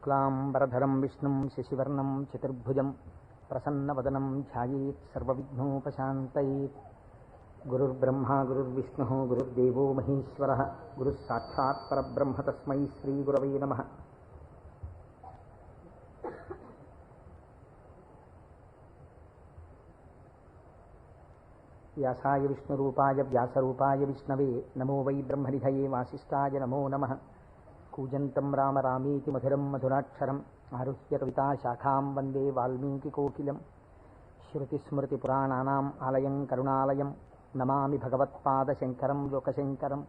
शुक्लांबरधरं विष्णुं शशिवर्णं चतुर्भुजं प्रसन्नवदनं ध्यायेत् सर्वविघ्नोपशान्तयेत्। गुरुर्ब्रह्मा गुरुर्विष्णुः गुरुर्देवो महेश्वरः गुरुः साक्षात् परब्रह्म तस्मै श्रीगुरवे नमः। व्यासाय विष्णुरूपाय व्यासरूपाय विष्णवे नमो वै ब्रह्मनिधये वासिष्ठाय नमो नमः। कूजन्तं राम रामेति मधुरं मधुराक्षरम् आरुह्य कविताशाखां वन्दे वाल्मीकिकोकिलं। श्रुतिस्मृतिपुराणानाम् आलयं करुणालयं नमामि भगवत्पादशङ्करं लोकशङ्करं।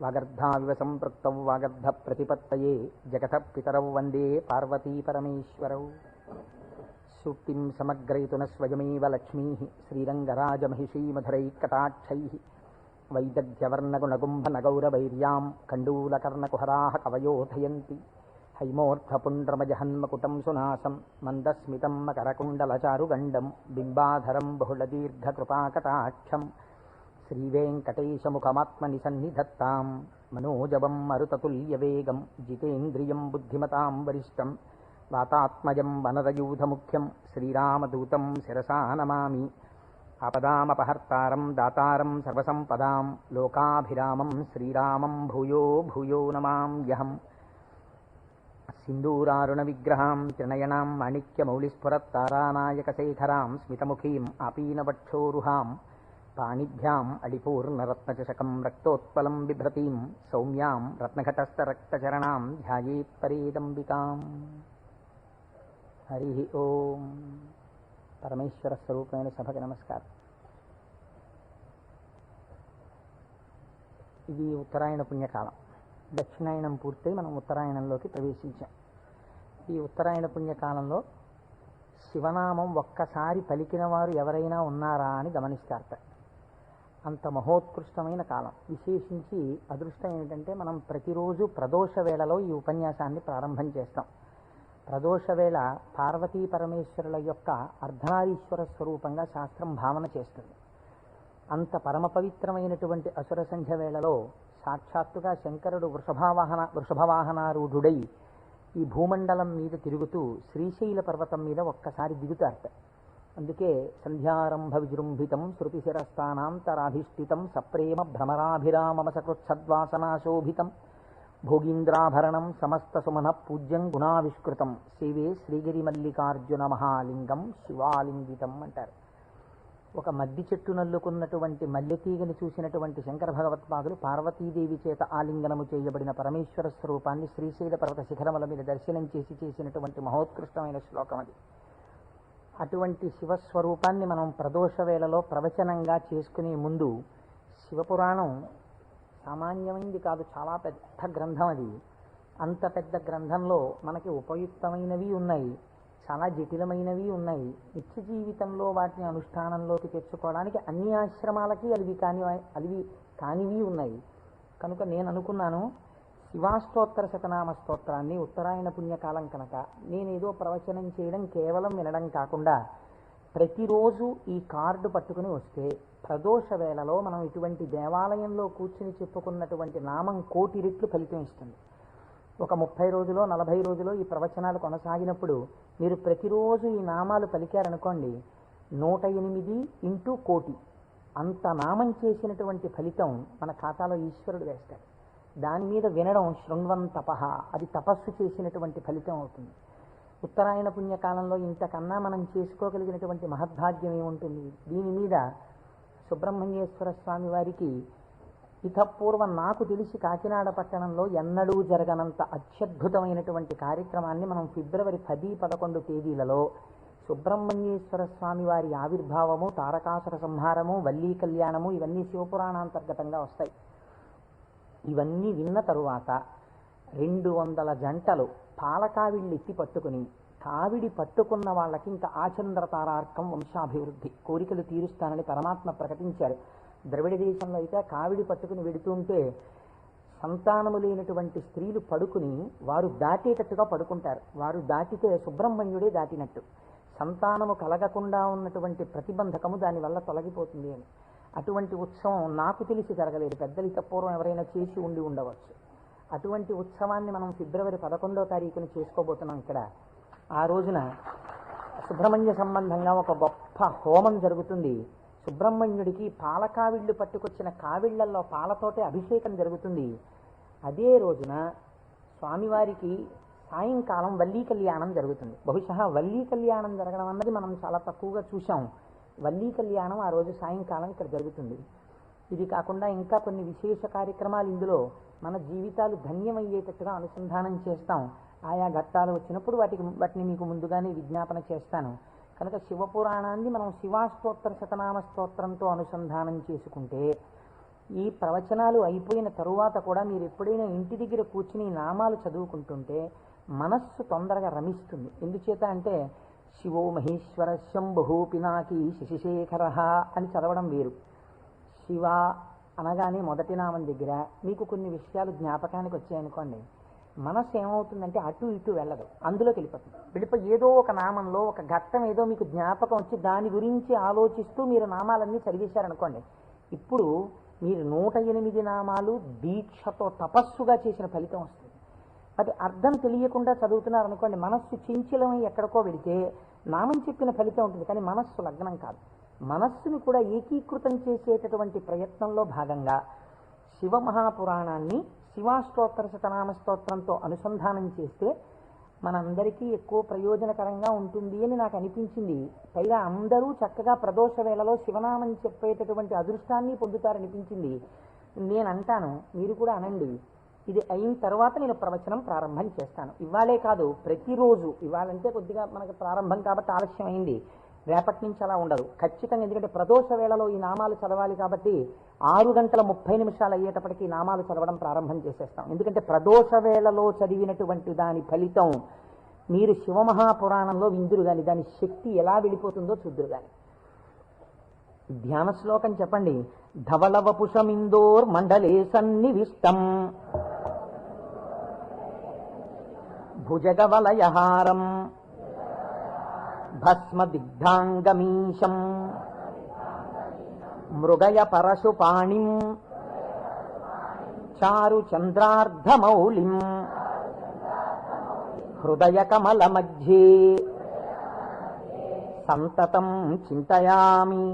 वागर्धाविव सम्पृक्तौ वागर्धप्रतिपत्तये जगतः पितरौ वन्दे पार्वतीपरमेश्वरौ। सूक्तिं समग्रयितु न स्वयमेव लक्ष्मीः श्रीरङ्गराजमहिषीमधुरैकटाक्षैः। वैदग्ध्यवर्णगुणगुम्भनगौरवैर्यां कण्डूलकर्णकुहराः कवयोधयन्ति। हैमोर्ध्वपुण्ड्रमजहन्मकुटं सुनासं मन्दस्मितं मकरकुण्डलचारुगण्डं बिम्बाधरं बहुलदीर्घकृपाकटाक्षं। श्रीवेङ्कटेशमुखमात्मनिसन्निधत्तां मनोजवं मरुततुल्यवेगं जितेन्द्रियं बुद्धिमतां वरिष्ठं वातात्मजं वनरयूथमुख्यं श्रीरामदूतं शिरसा नमामि। आपदामपहर्तारं दातारं सर्वसम्पदां लोकाभिरामं श्रीरामं भूयो भूयो नमाम्यहम्। सिन्दूरारुणविग्रहां त्रिनयनां माणिक्यमौलिस्फुरत्तारानायकशेखरां स्मितमुखीम् आपीनवक्षोरुहां पाणिभ्याम् अडिपूर्णरत्नचषकं रक्तोत्पलं बिभ्रतीं सौम्यां रत्नघटस्थरक्तचरणां ध्यायेत्परेदम्बिकाम्। हरि ओम। పరమేశ్వర స్వరూపమైన సభకి నమస్కారం. ఇది ఉత్తరాయణ పుణ్యకాలం. దక్షిణాయనం పూర్తయి మనం ఉత్తరాయణంలోకి ప్రవేశించాం. ఈ ఉత్తరాయణ పుణ్యకాలంలో శివనామం ఒక్కసారి పలికిన వారు ఎవరైనా ఉన్నారా అని గమనిస్తారట. అంత మహోత్కృష్టమైన కాలం. విశేషించి అదృష్టం ఏమిటంటే మనం ప్రతిరోజు ప్రదోష వేళలో ఈ ఉపన్యాసాన్ని ప్రారంభం చేస్తాం. ప్రదోష వేళ పార్వతీ పరమేశ్వరుల యొక్క అర్ధనారీశ్వర స్వరూపంగా శాస్త్రం భావన చేస్తుంది. అంత పరమ పవిత్రమైనటువంటి అసుర సంధ్య వేళలో సాక్షాత్తుగా శంకరుడు వృషభవాహనారూఢుడై ఈ భూమండలం మీద తిరుగుతూ శ్రీశైల పర్వతం మీద ఒక్కసారి దిగుతారట. అందుకే సంధ్యారంభ విజృంభితం శృతిశిరస్థానాంతరాధిష్ఠితం సప్రేమ భ్రమరాభిరామమసకృత్సద్వాసనాశోభితం భోగీంద్రాభరణం సమస్త సుమన పూజ్యం గుణావిష్కృతం సేవే శ్రీగిరి మల్లికార్జున మహాలింగం శివాలింగితం అంటారు. ఒక మద్ది చెట్టు నల్లుకున్నటువంటి మల్లెతీగని చూసినటువంటి శంకర భగవత్పాదులు పార్వతీదేవి చేత ఆలింగనము చేయబడిన పరమేశ్వర స్వరూపాన్ని శ్రీశైల పర్వత శిఖరముల మీద దర్శనం చేసినటువంటి మహోత్కృష్టమైన శ్లోకం అది. అటువంటి శివస్వరూపాన్ని మనం ప్రదోష వేళలో ప్రవచనంగా చేసుకునే ముందు శివపురాణం సామాన్యమైంది కాదు, చాలా పెద్ద గ్రంథం అది. అంత పెద్ద గ్రంథంలో మనకి ఉపయుక్తమైనవి ఉన్నాయి, చాలా జటిలమైనవి ఉన్నాయి. నిత్య జీవితంలో వాటిని అనుష్ఠానంలోకి తెచ్చుకోవడానికి అన్ని ఆశ్రమాలకి అలివి కానివి ఉన్నాయి. కనుక నేను అనుకున్నాను, శివాష్టోత్తర శతనామ స్తోత్రాన్ని ఉత్తరాయణ పుణ్యకాలం కనుక నేనేదో ప్రవచనం చేయడం కేవలం వినడం కాకుండా ప్రతిరోజు ఈ కార్డు పట్టుకుని వస్తే ప్రదోష వేళలో మనం ఇటువంటి దేవాలయంలో కూర్చుని చెప్పుకున్నటువంటి నామం 1,000,000 రెట్లు ఫలితం ఇస్తుంది. ఒక 30 రోజులో 40 రోజులో ఈ ప్రవచనాలు కొనసాగినప్పుడు మీరు ప్రతిరోజు ఈ నామాలు పలికారనుకోండి, 108 ఇంటూ 1,000,000 అంత నామం చేసినటువంటి ఫలితం మన ఖాతాలో ఈశ్వరుడు వేస్తాడు. దాని మీద వినడం శృణ్వం తపః, అది తపస్సు చేసినటువంటి ఫలితం అవుతుంది. ఉత్తరాయణ పుణ్యకాలంలో ఇంతకన్నా మనం చేసుకోగలిగినటువంటి మహద్భాగ్యం ఏముంటుంది? దీని మీద సుబ్రహ్మణ్యేశ్వర స్వామి వారికి ఇతపూర్వం నాకు తెలిసి కాకినాడ పట్టణంలో ఎన్నడూ జరగనంత అత్యద్భుతమైనటువంటి కార్యక్రమాన్ని మనం ఫిబ్రవరి 10, 11 తేదీలలో సుబ్రహ్మణ్యేశ్వర స్వామి వారి ఆవిర్భావము, తారకాసుర సంహారము, వల్లీ కళ్యాణము ఇవన్నీ శివపురాణాంతర్గతంగా వస్తాయి. ఇవన్నీ విన్న తరువాత 200 జంటలు పాలకావిళ్ళు ఎత్తి పట్టుకుని, కావిడి పట్టుకున్న వాళ్ళకి ఇంకా ఆచంద్రతారార్కం వంశాభివృద్ధి కోరికలు తీరుస్తానని పరమాత్మ ప్రకటించారు. ద్రవిడ దేశంలో అయితే కావిడి పట్టుకుని వెడుతుంటే సంతానము లేనటువంటి స్త్రీలు పడుకుని వారు దాటేటట్టుగా పడుకుంటారు. వారు దాటితే సుబ్రహ్మణ్యుడే దాటినట్టు. సంతానము కలగకుండా ఉన్నటువంటి ప్రతిబంధకము దానివల్ల తొలగిపోతుంది అని. అటువంటి ఉత్సవం నాకు తెలిసి జరగలేదు. పెద్దలు పూర్వం ఎవరైనా చేసి ఉండవచ్చు. అటువంటి ఉత్సవాన్ని మనం ఫిబ్రవరి 11వ తారీఖున చేసుకోబోతున్నాం ఇక్కడ. ఆ రోజున సుబ్రహ్మణ్య సంబంధంగా ఒక గొప్ప హోమం జరుగుతుంది. సుబ్రహ్మణ్యుడికి పాలకావిళ్ళు పట్టుకొచ్చిన కావిళ్లల్లో పాలతోటే అభిషేకం జరుగుతుంది. అదే రోజున స్వామివారికి సాయంకాలం వల్లీ కళ్యాణం జరుగుతుంది. బహుశా వల్లీ కళ్యాణం జరగడం అన్నది మనం చాలా తక్కువగా చూసాం. వల్లీ కళ్యాణం ఆ రోజు సాయంకాలం ఇక్కడ జరుగుతుంది. ఇది కాకుండా ఇంకా కొన్ని విశేష కార్యక్రమాలు ఇందులో మన జీవితాలు ధన్యమయ్యేటట్టుగా అనుసంధానం చేస్తాం. ఆయా ఘట్టాలు వచ్చినప్పుడు వాటిని మీకు ముందుగానే విజ్ఞాపన చేస్తాను. కనుక శివపురాణాన్ని మనం శివాష్టోత్తర శతనామ స్తోత్రంతో అనుసంధానం చేసుకుంటే ఈ ప్రవచనాలు అయిపోయిన తరువాత కూడా మీరు ఎప్పుడైనా ఇంటి దగ్గర కూర్చుని నామాలు చదువుకుంటుంటే మనస్సు తొందరగా రమిస్తుంది. ఎందుచేత అంటే శివో మహేశ్వర శంభు పినాకి శశిశేఖర అని చదవడం వేరు. శివ అనగానే మొదటి నామం దగ్గర మీకు కొన్ని విషయాలు జ్ఞాపకానికి వచ్చాయనుకోండి, మనస్సు ఏమవుతుందంటే అటు ఇటు వెళ్ళదు, అందులోకి వెళ్ళిపోయి ఏదో ఒక నామంలో ఒక ఘట్టం ఏదో మీకు జ్ఞాపకం వచ్చి దాని గురించి ఆలోచిస్తూ మీరు నామాలన్నీ చదివేశారనుకోండి, ఇప్పుడు మీరు 108 నామాలు దీక్షతో తపస్సుగా చేసిన ఫలితం వస్తుంది. అది అర్థం తెలియకుండా చదువుతున్నారనుకోండి, మనస్సు చించలమై ఎక్కడికో వెళితే నామం చెప్పిన ఫలితం ఉంటుంది, కానీ మనస్సు లగ్నం కాదు. మనస్సుని కూడా ఏకీకృతం చేసేటటువంటి ప్రయత్నంలో భాగంగా శివమహాపురాణాన్ని శివాష్టోత్తర శతనామ స్తోత్రంతో అనుసంధానం చేస్తే మనందరికీ ఎక్కువ ప్రయోజనకరంగా ఉంటుంది అని నాకు అనిపించింది. పైగా అందరూ చక్కగా ప్రదోష వేళలో శివనామం చెప్పేటటువంటి అదృష్టాన్ని పొందుతారనిపించింది. నేను అంటాను, మీరు కూడా అనండి. ఇది అయిన తర్వాత నేను ప్రవచనం ప్రారంభం చేస్తాను. ఇవాళే కాదు, ప్రతిరోజు. ఇవాళంటే కొద్దిగా మనకు ప్రారంభం కాబట్టి ఆలస్యం అయింది, రేపటి నుంచి అలా ఉండదు ఖచ్చితంగా. ఎందుకంటే ప్రదోష వేళలో ఈ నామాలు చదవాలి కాబట్టి 6:30 అయ్యేటప్పటికి ఈ నామాలు చదవడం ప్రారంభం చేసేస్తాం. ఎందుకంటే ప్రదోష వేళలో చదివినటువంటి దాని ఫలితం మీరు శివమహాపురాణంలో విందురు కానీ దాని శక్తి ఎలా వెళ్ళిపోతుందో చూద్దురు కానీ. ధ్యాన శ్లోకం చెప్పండి. ధవళవపుషమిందోర్ మండలే సన్నివిష్టం భుజగవలయహారం భస్మదిగ్ధాంగమీశం మృగయ పరశుపాణిం చారుచంద్రార్ధమౌళిం హృదయకమల మధ్యే సంతతం చింతయామి.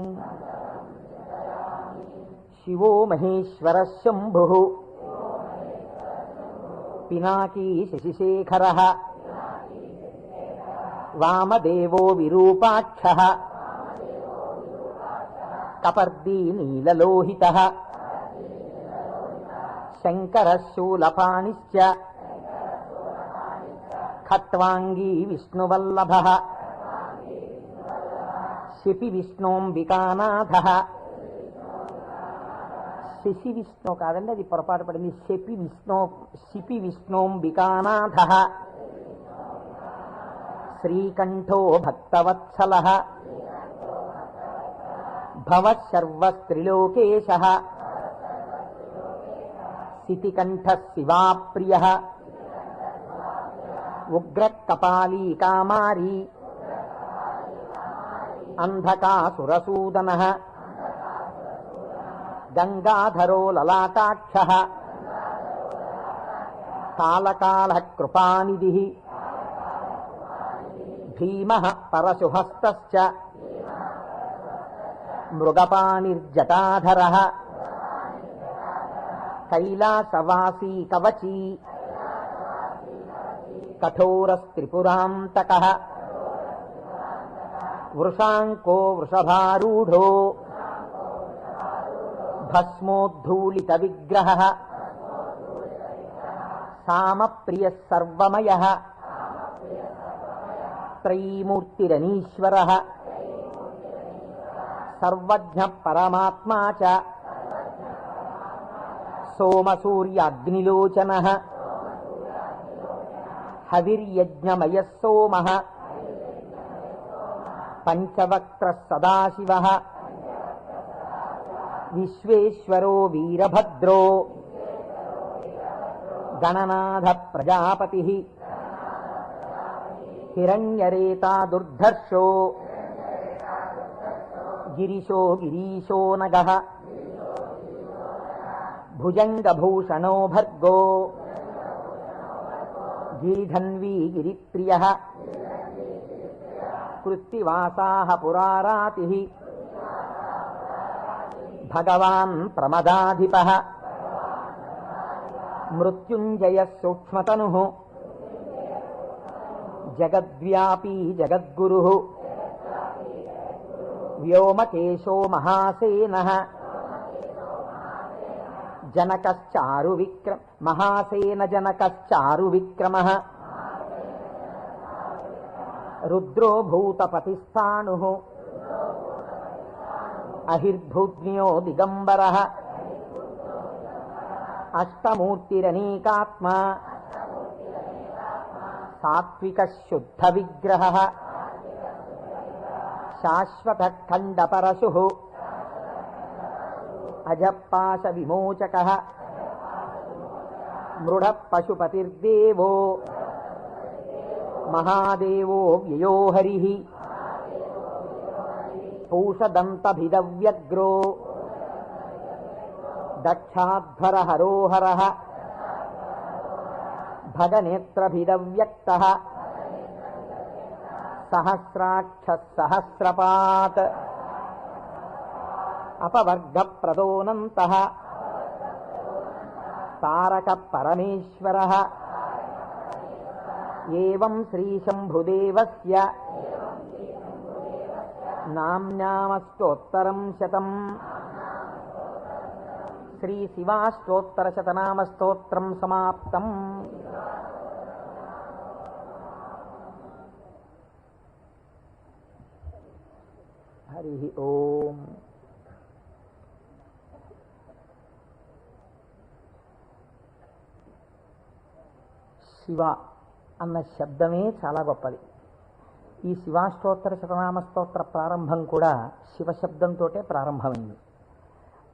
శివో మహేశ్వర శంభు పినాకీ శశిశేఖర వామదేవో విరూపాక్ష కపర్దీ నీలలోహిత శంకర శూలపాణిశ్చ ఖట్వాంగీ విష్ణువల్లభ శిపి విష్ణోంబికానాథ. శశి విష్ణు కాదండి, అది పొరపాటు పడింది. శిపి విష్ణోంబికానాథ శ్రీకంఠో భక్తవత్సల భవశర్వస్త్రిలోకేశ శితికంఠ శివాప్రియ ఉగ్రకపాలీ కామారీ అంధకాసురసూదన గంగాధరో లలాటాక్ష కాళకాళ కృపానిధి భీమః పరశుహస్తశ్చ మృగపాణిర్జటాధరః కైలాసవాసీ కవచీ కఠోరస్త్రిపురాంతకః వృషాంకో వృషభారూఢో భస్మోద్ధూళిత విగ్రహః సామప్రియః సర్వమయః త్రైమూర్తిరనీశ్వరః సర్వజ్ఞ పరమాత్మా చ సోమసూర్యాగ్నిలోచనః హవిర్యజ్ఞమయః సోమః పంచవక్త్రః సదాశివః విశ్వేశ్వరో వీరభద్రో గణనాథ ప్రజాపతిః హిరణ్యరేతా దుర్ధర్షో గిరిశో గిరీశో నగః భుజంగభూషణో భర్గో గిరిధన్వీ గిరిప్రియ కృత్తివాసాః పురారాతిః భగవాన్ ప్రమదాధిపః మృత్యుంజయః సూక్ష్మతనుః జగద్వ్యాపీ జగద్గురుః వ్యోమకేశో మహాసేనః జనకశ్చారు విక్రమ మహాసేన జనకశ్చారు విక్రమః రుద్రో భూతపతిస్థాణుః అహిర్భూజ్ఞో దిగంబరః అష్టమూర్తిరనేకాత్మా సాత్విక శుద్ధ విగ్రహః శాశ్వత ఖండపరశుః అజపాశ విమోచకః మృఢ పశుపతిర్దేవో మహాదేవో వ్యయో హరిః పూషదంతభిదవ్యగ్రో దక్షాధ్వర హరోహరః భగనేత్రభిదవ్యక్తః సహస్రాక్ష సహస్రపాత్ అపవర్గప్రదోనంతః తారక పరమేశ్వరః ఏవం శ్రీశంభుదేవస్య నామ్నామస్తోత్తరం శతం శ్రీ శివాష్టోత్తరశతనామస్తోత్రం సమాప్తం. హరి ఓం. శివ అన్న శబ్దమే చాలా గొప్పది. ఈ శివాష్టోత్తర శతనామ స్తోత్ర ప్రారంభం కూడా శివశబ్దంతో ప్రారంభమైంది.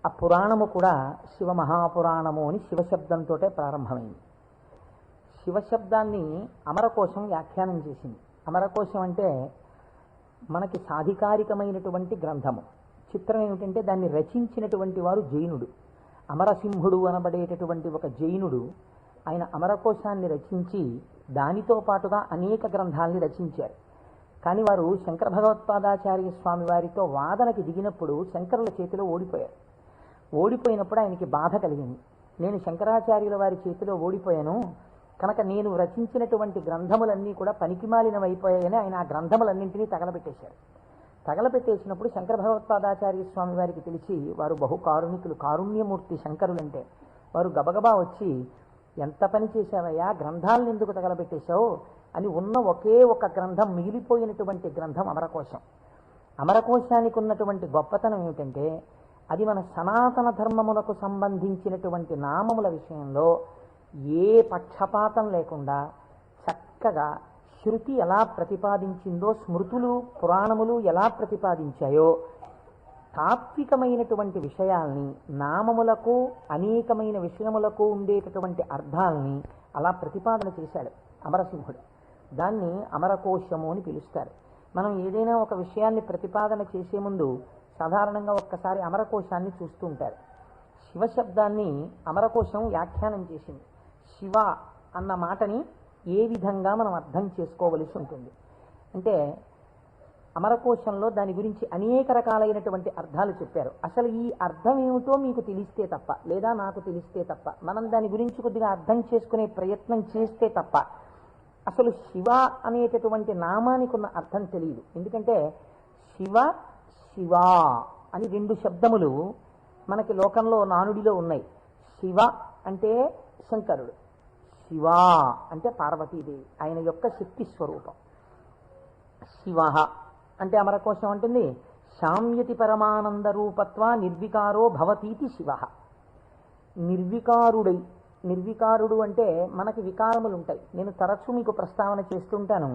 ఆ పురాణము కూడా శివ మహాపురాణము అని శివశబ్దంతో ప్రారంభమైంది. శివశబ్దాన్ని అమరకోశం వ్యాఖ్యానం చేసింది. అమరకోశం అంటే మనకి సాధికారికమైనటువంటి గ్రంథము. చిత్రం ఏమిటంటే దాన్ని రచించినటువంటి వారు జైనుడు. అమరసింహుడు అనబడేటటువంటి ఒక జైనుడు ఆయన అమరకోశాన్ని రచించి దానితో పాటుగా అనేక గ్రంథాలని రచించారు. కానీ వారు శంకర భగవత్పాదాచార్య స్వామి వారితో వాదనకి దిగినప్పుడు శంకరుల చేతిలో ఓడిపోయారు. ఓడిపోయినప్పుడు ఆయనకి బాధ కలిగింది. నేను శంకరాచార్యుల వారి చేతిలో ఓడిపోయాను కనుక నేను రచించినటువంటి గ్రంథములన్నీ కూడా పనికిమాలినవైపోయాయని ఆయన ఆ గ్రంథములన్నింటినీ తగలబెట్టేశారు. తగలబెట్టేసినప్పుడు శంకర భగవత్పాదాచార్య స్వామి వారికి తెలిసి, వారు బహు కారుణికులు, కారుణ్యమూర్తి శంకరులంటే, వారు గబగబా వచ్చి, ఎంత పని చేశావయ్యా, గ్రంథాలను ఎందుకు తగలబెట్టేశావు అని ఉన్న ఒకే ఒక గ్రంథం, మిగిలిపోయినటువంటి గ్రంథం అమరకోశం. అమరకోశానికి ఉన్నటువంటి గొప్పతనం ఏమిటంటే అది మన సనాతన ధర్మములకు సంబంధించినటువంటి నామముల విషయంలో ఏ పక్షపాతం లేకుండా చక్కగా శృతి ఎలా ప్రతిపాదించిందో, స్మృతులు పురాణములు ఎలా ప్రతిపాదించాయో, తాత్వికమైనటువంటి విషయాల్ని, నామములకు అనేకమైన విషయములకు ఉండేటటువంటి అర్థాలని అలా ప్రతిపాదన చేశాడు అమరసింహుడు. దాన్ని అమరకోశము అని పిలుస్తారు. మనం ఏదైనా ఒక విషయాన్ని ప్రతిపాదన చేసే ముందు సాధారణంగా ఒక్కసారి అమరకోశాన్ని చూస్తూ ఉంటారు. శివశబ్దాన్ని అమరకోశం వ్యాఖ్యానం చేసింది. శివ అన్న మాటని ఏ విధంగా మనం అర్థం చేసుకోవలసి ఉంటుంది అంటే, అమరకోశంలో దాని గురించి అనేక రకాలైనటువంటి అర్థాలు చెప్పారు. అసలు ఈ అర్థం ఏమిటో మీకు తెలిస్తే తప్ప, లేదా నాకు తెలిస్తే తప్ప, మనం దాని గురించి కొద్దిగా అర్థం చేసుకునే ప్రయత్నం చేస్తే తప్ప అసలు శివ అనేటటువంటి నామానికి ఉన్న అర్థం తెలియదు. ఎందుకంటే శివ శివ అని రెండు శబ్దములు మనకి లోకంలో నానుడిలో ఉన్నాయి. శివ అంటే శంకరుడు, శివ అంటే పార్వతీదేవి, ఆయన యొక్క శక్తి స్వరూపం. శివ అంటే అమరకోశం అంటుంది శామ్యతి పరమానంద రూపత్వ నిర్వికారో భవతీతి శివ. నిర్వికారుడై, నిర్వికారుడు అంటే మనకి వికారములు ఉంటాయి. నేను తరచూ మీకు ప్రస్తావన చేస్తుంటాను.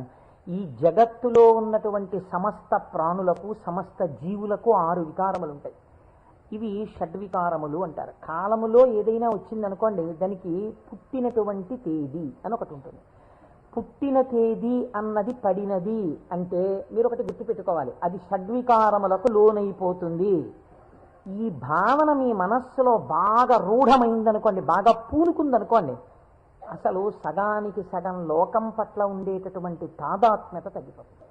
ఈ జగత్తులో ఉన్నటువంటి సమస్త ప్రాణులకు, సమస్త జీవులకు 6 వికారములు ఉంటాయి. ఇవి షడ్వికారములు అంటారు. కాలములో ఏదైనా వచ్చిందనుకోండి, దానికి పుట్టినటువంటి తేదీ అని ఒకటి ఉంటుంది. పుట్టిన తేదీ అన్నది పడినది అంటే మీరు ఒకటి గుర్తుపెట్టుకోవాలి, అది షడ్వికారములకు లోనైపోతుంది. ఈ భావన మీ మనస్సులో బాగా రూఢమైందనుకోండి, బాగా పూనుకుందనుకోండి, అసలు సగానికి సగం లోకం పట్ల ఉండేటటువంటి తాదాత్మ్యత తగ్గిపోతుంది.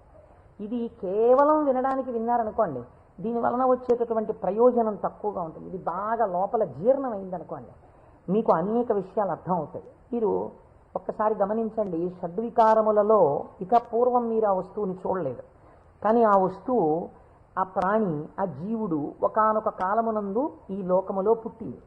ఇది కేవలం వినడానికి విన్నారనుకోండి, దీని వలన వచ్చేటటువంటి ప్రయోజనం తక్కువగా ఉంటుంది. ఇది బాగా లోపల జీర్ణమైందనుకోండి, మీకు అనేక విషయాలు అర్థం అవుతాయి. మీరు ఒక్కసారి గమనించండి, షడ్వికారములలో ఇక పూర్వం మీరు ఆ వస్తువుని చూడలేదు, కానీ ఆ వస్తువు, ఆ ప్రాణి, ఆ జీవుడు ఒకానొక కాలమునందు ఈ లోకములో పుట్టింది.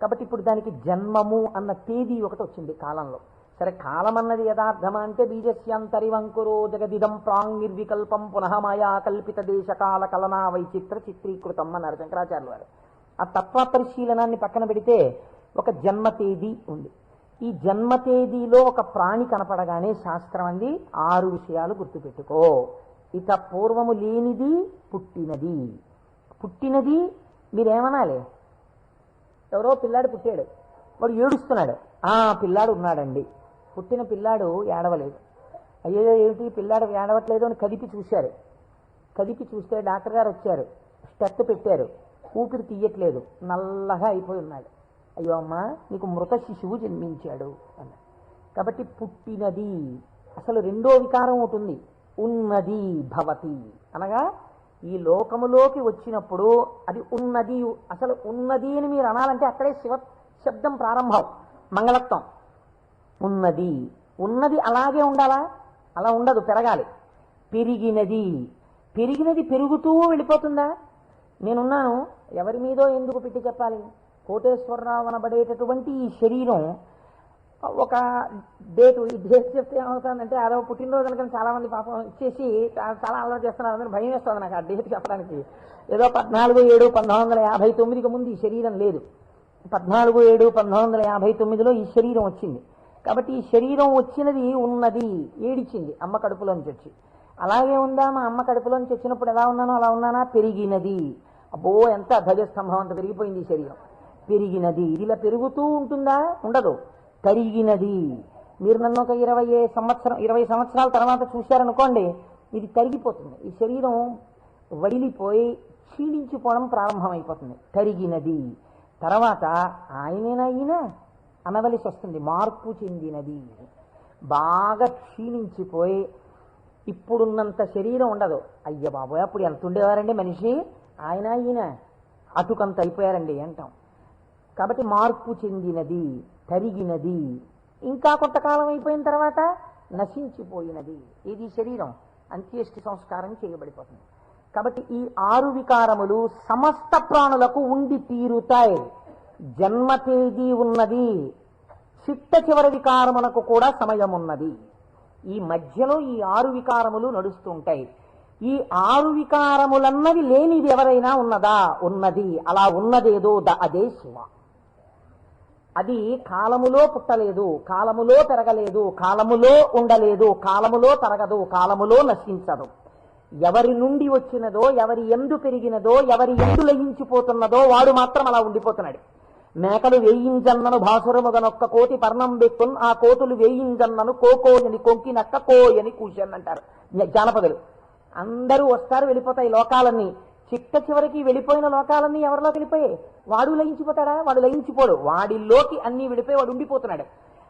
కాబట్టి ఇప్పుడు దానికి జన్మము అన్న తేదీ ఒకటి వచ్చింది కాలంలో. సరే, కాలం అన్నది యథార్థమా అంటే బీజస్యాంతరివంకురో జగదిదం ప్రాంగ్ నిర్వికల్పం పునః మాయా కల్పిత దేశకాల కలనా వైచిత్ర చిత్రీకృతం అన్నారు శంకరాచార్యులు వారు. ఆ తత్వ పరిశీలనాన్ని పక్కన పెడితే ఒక జన్మ తేదీ ఉంది. ఈ జన్మ తేదీలో ఒక ప్రాణి కనపడగానే శాస్త్రం అంది 6 విషయాలు గుర్తుపెట్టుకో. ఇక పూర్వము లేనిది పుట్టినది. పుట్టినది మీరేమనాలి? ఎవరో పిల్లాడు పుట్టాడు, వాడు ఏడుస్తున్నాడు, పిల్లాడు ఉన్నాడండి. పుట్టిన పిల్లాడు ఏడవలేదు. అయ్యో ఏమిటి పిల్లాడు ఏడవట్లేదు అని కదిపి చూశారు. కదిపి చూస్తే డాక్టర్ గారు వచ్చారు, స్టెత్ పెట్టారు, ఊపిరి తీయట్లేదు, నల్లగా అయిపోయి ఉన్నాడు. అయ్యో అమ్మ, నీకు మృత శిశువు జన్మించాడు అన్న. కాబట్టి పుట్టినది. అసలు రెండో వికారం ఉంటుంది, ఉన్నది భవతి అనగా ఈ లోకములోకి వచ్చినప్పుడు అది ఉన్నది. అసలు ఉన్నది అని మీరు అనాలంటే అక్కడే శివ శబ్దం ప్రారంభం, మంగళత్వం. ఉన్నది. ఉన్నది అలాగే ఉండాలా? అలా ఉండదు, పెరగాలి. పెరిగినది. పెరిగినది పెరుగుతూ వెళ్ళిపోతుందా? నేనున్నాను, ఎవరి మీదో ఎందుకు పెట్టి చెప్పాలి? కోటేశ్వరరావు అనబడేటటువంటి ఈ శరీరం ఒక డేటు, ఈ డేట్ చెప్తే ఏమవుతుందంటే అదో పుట్టినరోజు అనుకుని చాలా మంది పాపం ఇచ్చేసి చాలా అలవాటు చేస్తున్నారు. అందరూ భయం వేస్తుంది నాకు ఆ డేట్ చెప్పడానికి. ఏదో 14/7/1959కి ముందు ఈ శరీరం లేదు. 14/7/1959లో ఈ శరీరం వచ్చింది. కాబట్టి ఈ శరీరం వచ్చినది ఉన్నది, ఏడిచింది అమ్మ కడుపులోంచి వచ్చి. అలాగే ఉందా? మా అమ్మ కడుపులోంచి వచ్చినప్పుడు ఎలా ఉన్నానో అలా ఉన్నానా? పెరిగినది. అబ్బో, ఎంత ధ్వజస్తంభం అంత పెరిగిపోయింది ఈ శరీరం. పెరిగినది. ఇది ఇలా పెరుగుతూ ఉంటుందా? ఉండదు. తరిగినది. మీరు నన్ను ఒక 20 సంవత్సరాల తర్వాత చూశారనుకోండి, ఇది తరిగిపోతుంది. ఈ శరీరం వడిలిపోయి క్షీణించిపోవడం ప్రారంభమైపోతుంది. తరిగినది. తర్వాత ఆయనేనా ఈయన అనవలసి వస్తుంది, మార్పు చెందినది. బాగా క్షీణించిపోయి ఇప్పుడున్నంత శరీరం ఉండదు. అయ్య బాబోయ్, అప్పుడు ఎంత ఉండేవారండి మనిషి, ఆయన ఈయన అటుకంత అయిపోయారండి అంటాం. కాబట్టి మార్పు చెందినది, తరిగినది. ఇంకా కొంతకాలం అయిపోయిన తర్వాత నశించిపోయినది. ఇది శరీరం అంత్యేష్టి సంస్కారం చేయబడిపోతుంది. కాబట్టి ఈ 6 వికారములు సమస్త ప్రాణులకు ఉండి తీరుతాయి. జన్మ తేదీ ఉన్నది, చిట్ట చివరి వికారమునకు కూడా సమయం ఉన్నది. ఈ మధ్యలో ఈ 6 వికారములు నడుస్తుంటాయి. ఈ 6 వికారములన్నవి లేనిది ఎవరైనా ఉన్నదా? ఉన్నది. అలా ఉన్నదేదో అదే శివ. అది కాలములో పుట్టలేదు, కాలములో పెరగలేదు, కాలములో ఉండలేదు, కాలములో తరగదు, కాలములో నశించదు. ఎవరి నుండి వచ్చినదో, ఎవరి ఎందు పెరిగినదో, ఎవరి ఎందు లయించిపోతున్నదో వాడు మాత్రం అలా ఉండిపోతున్నాడు. మేకలు వేయింజన్నను భాసురముగనొక్క కోటి పర్ణం బెక్కున్, ఆ కోతులు వేయింజన్నను కోకోయని కొంకినక్క కోయని కూర్చొని అంటారు జానపదులు. అందరూ వస్తారు, వెళ్ళిపోతాయి లోకాలన్నీ. చిట్ట చివరికి వెళ్ళిపోయిన లోకాలన్నీ ఎవరిలోకి వెళ్ళిపోయాయి? వాడు లయించిపోతాడా? వాడు లయించిపోడు. వాడిలోకి అన్నీ వెళ్ళిపోయి వాడు ఉండిపోతున్నాడు.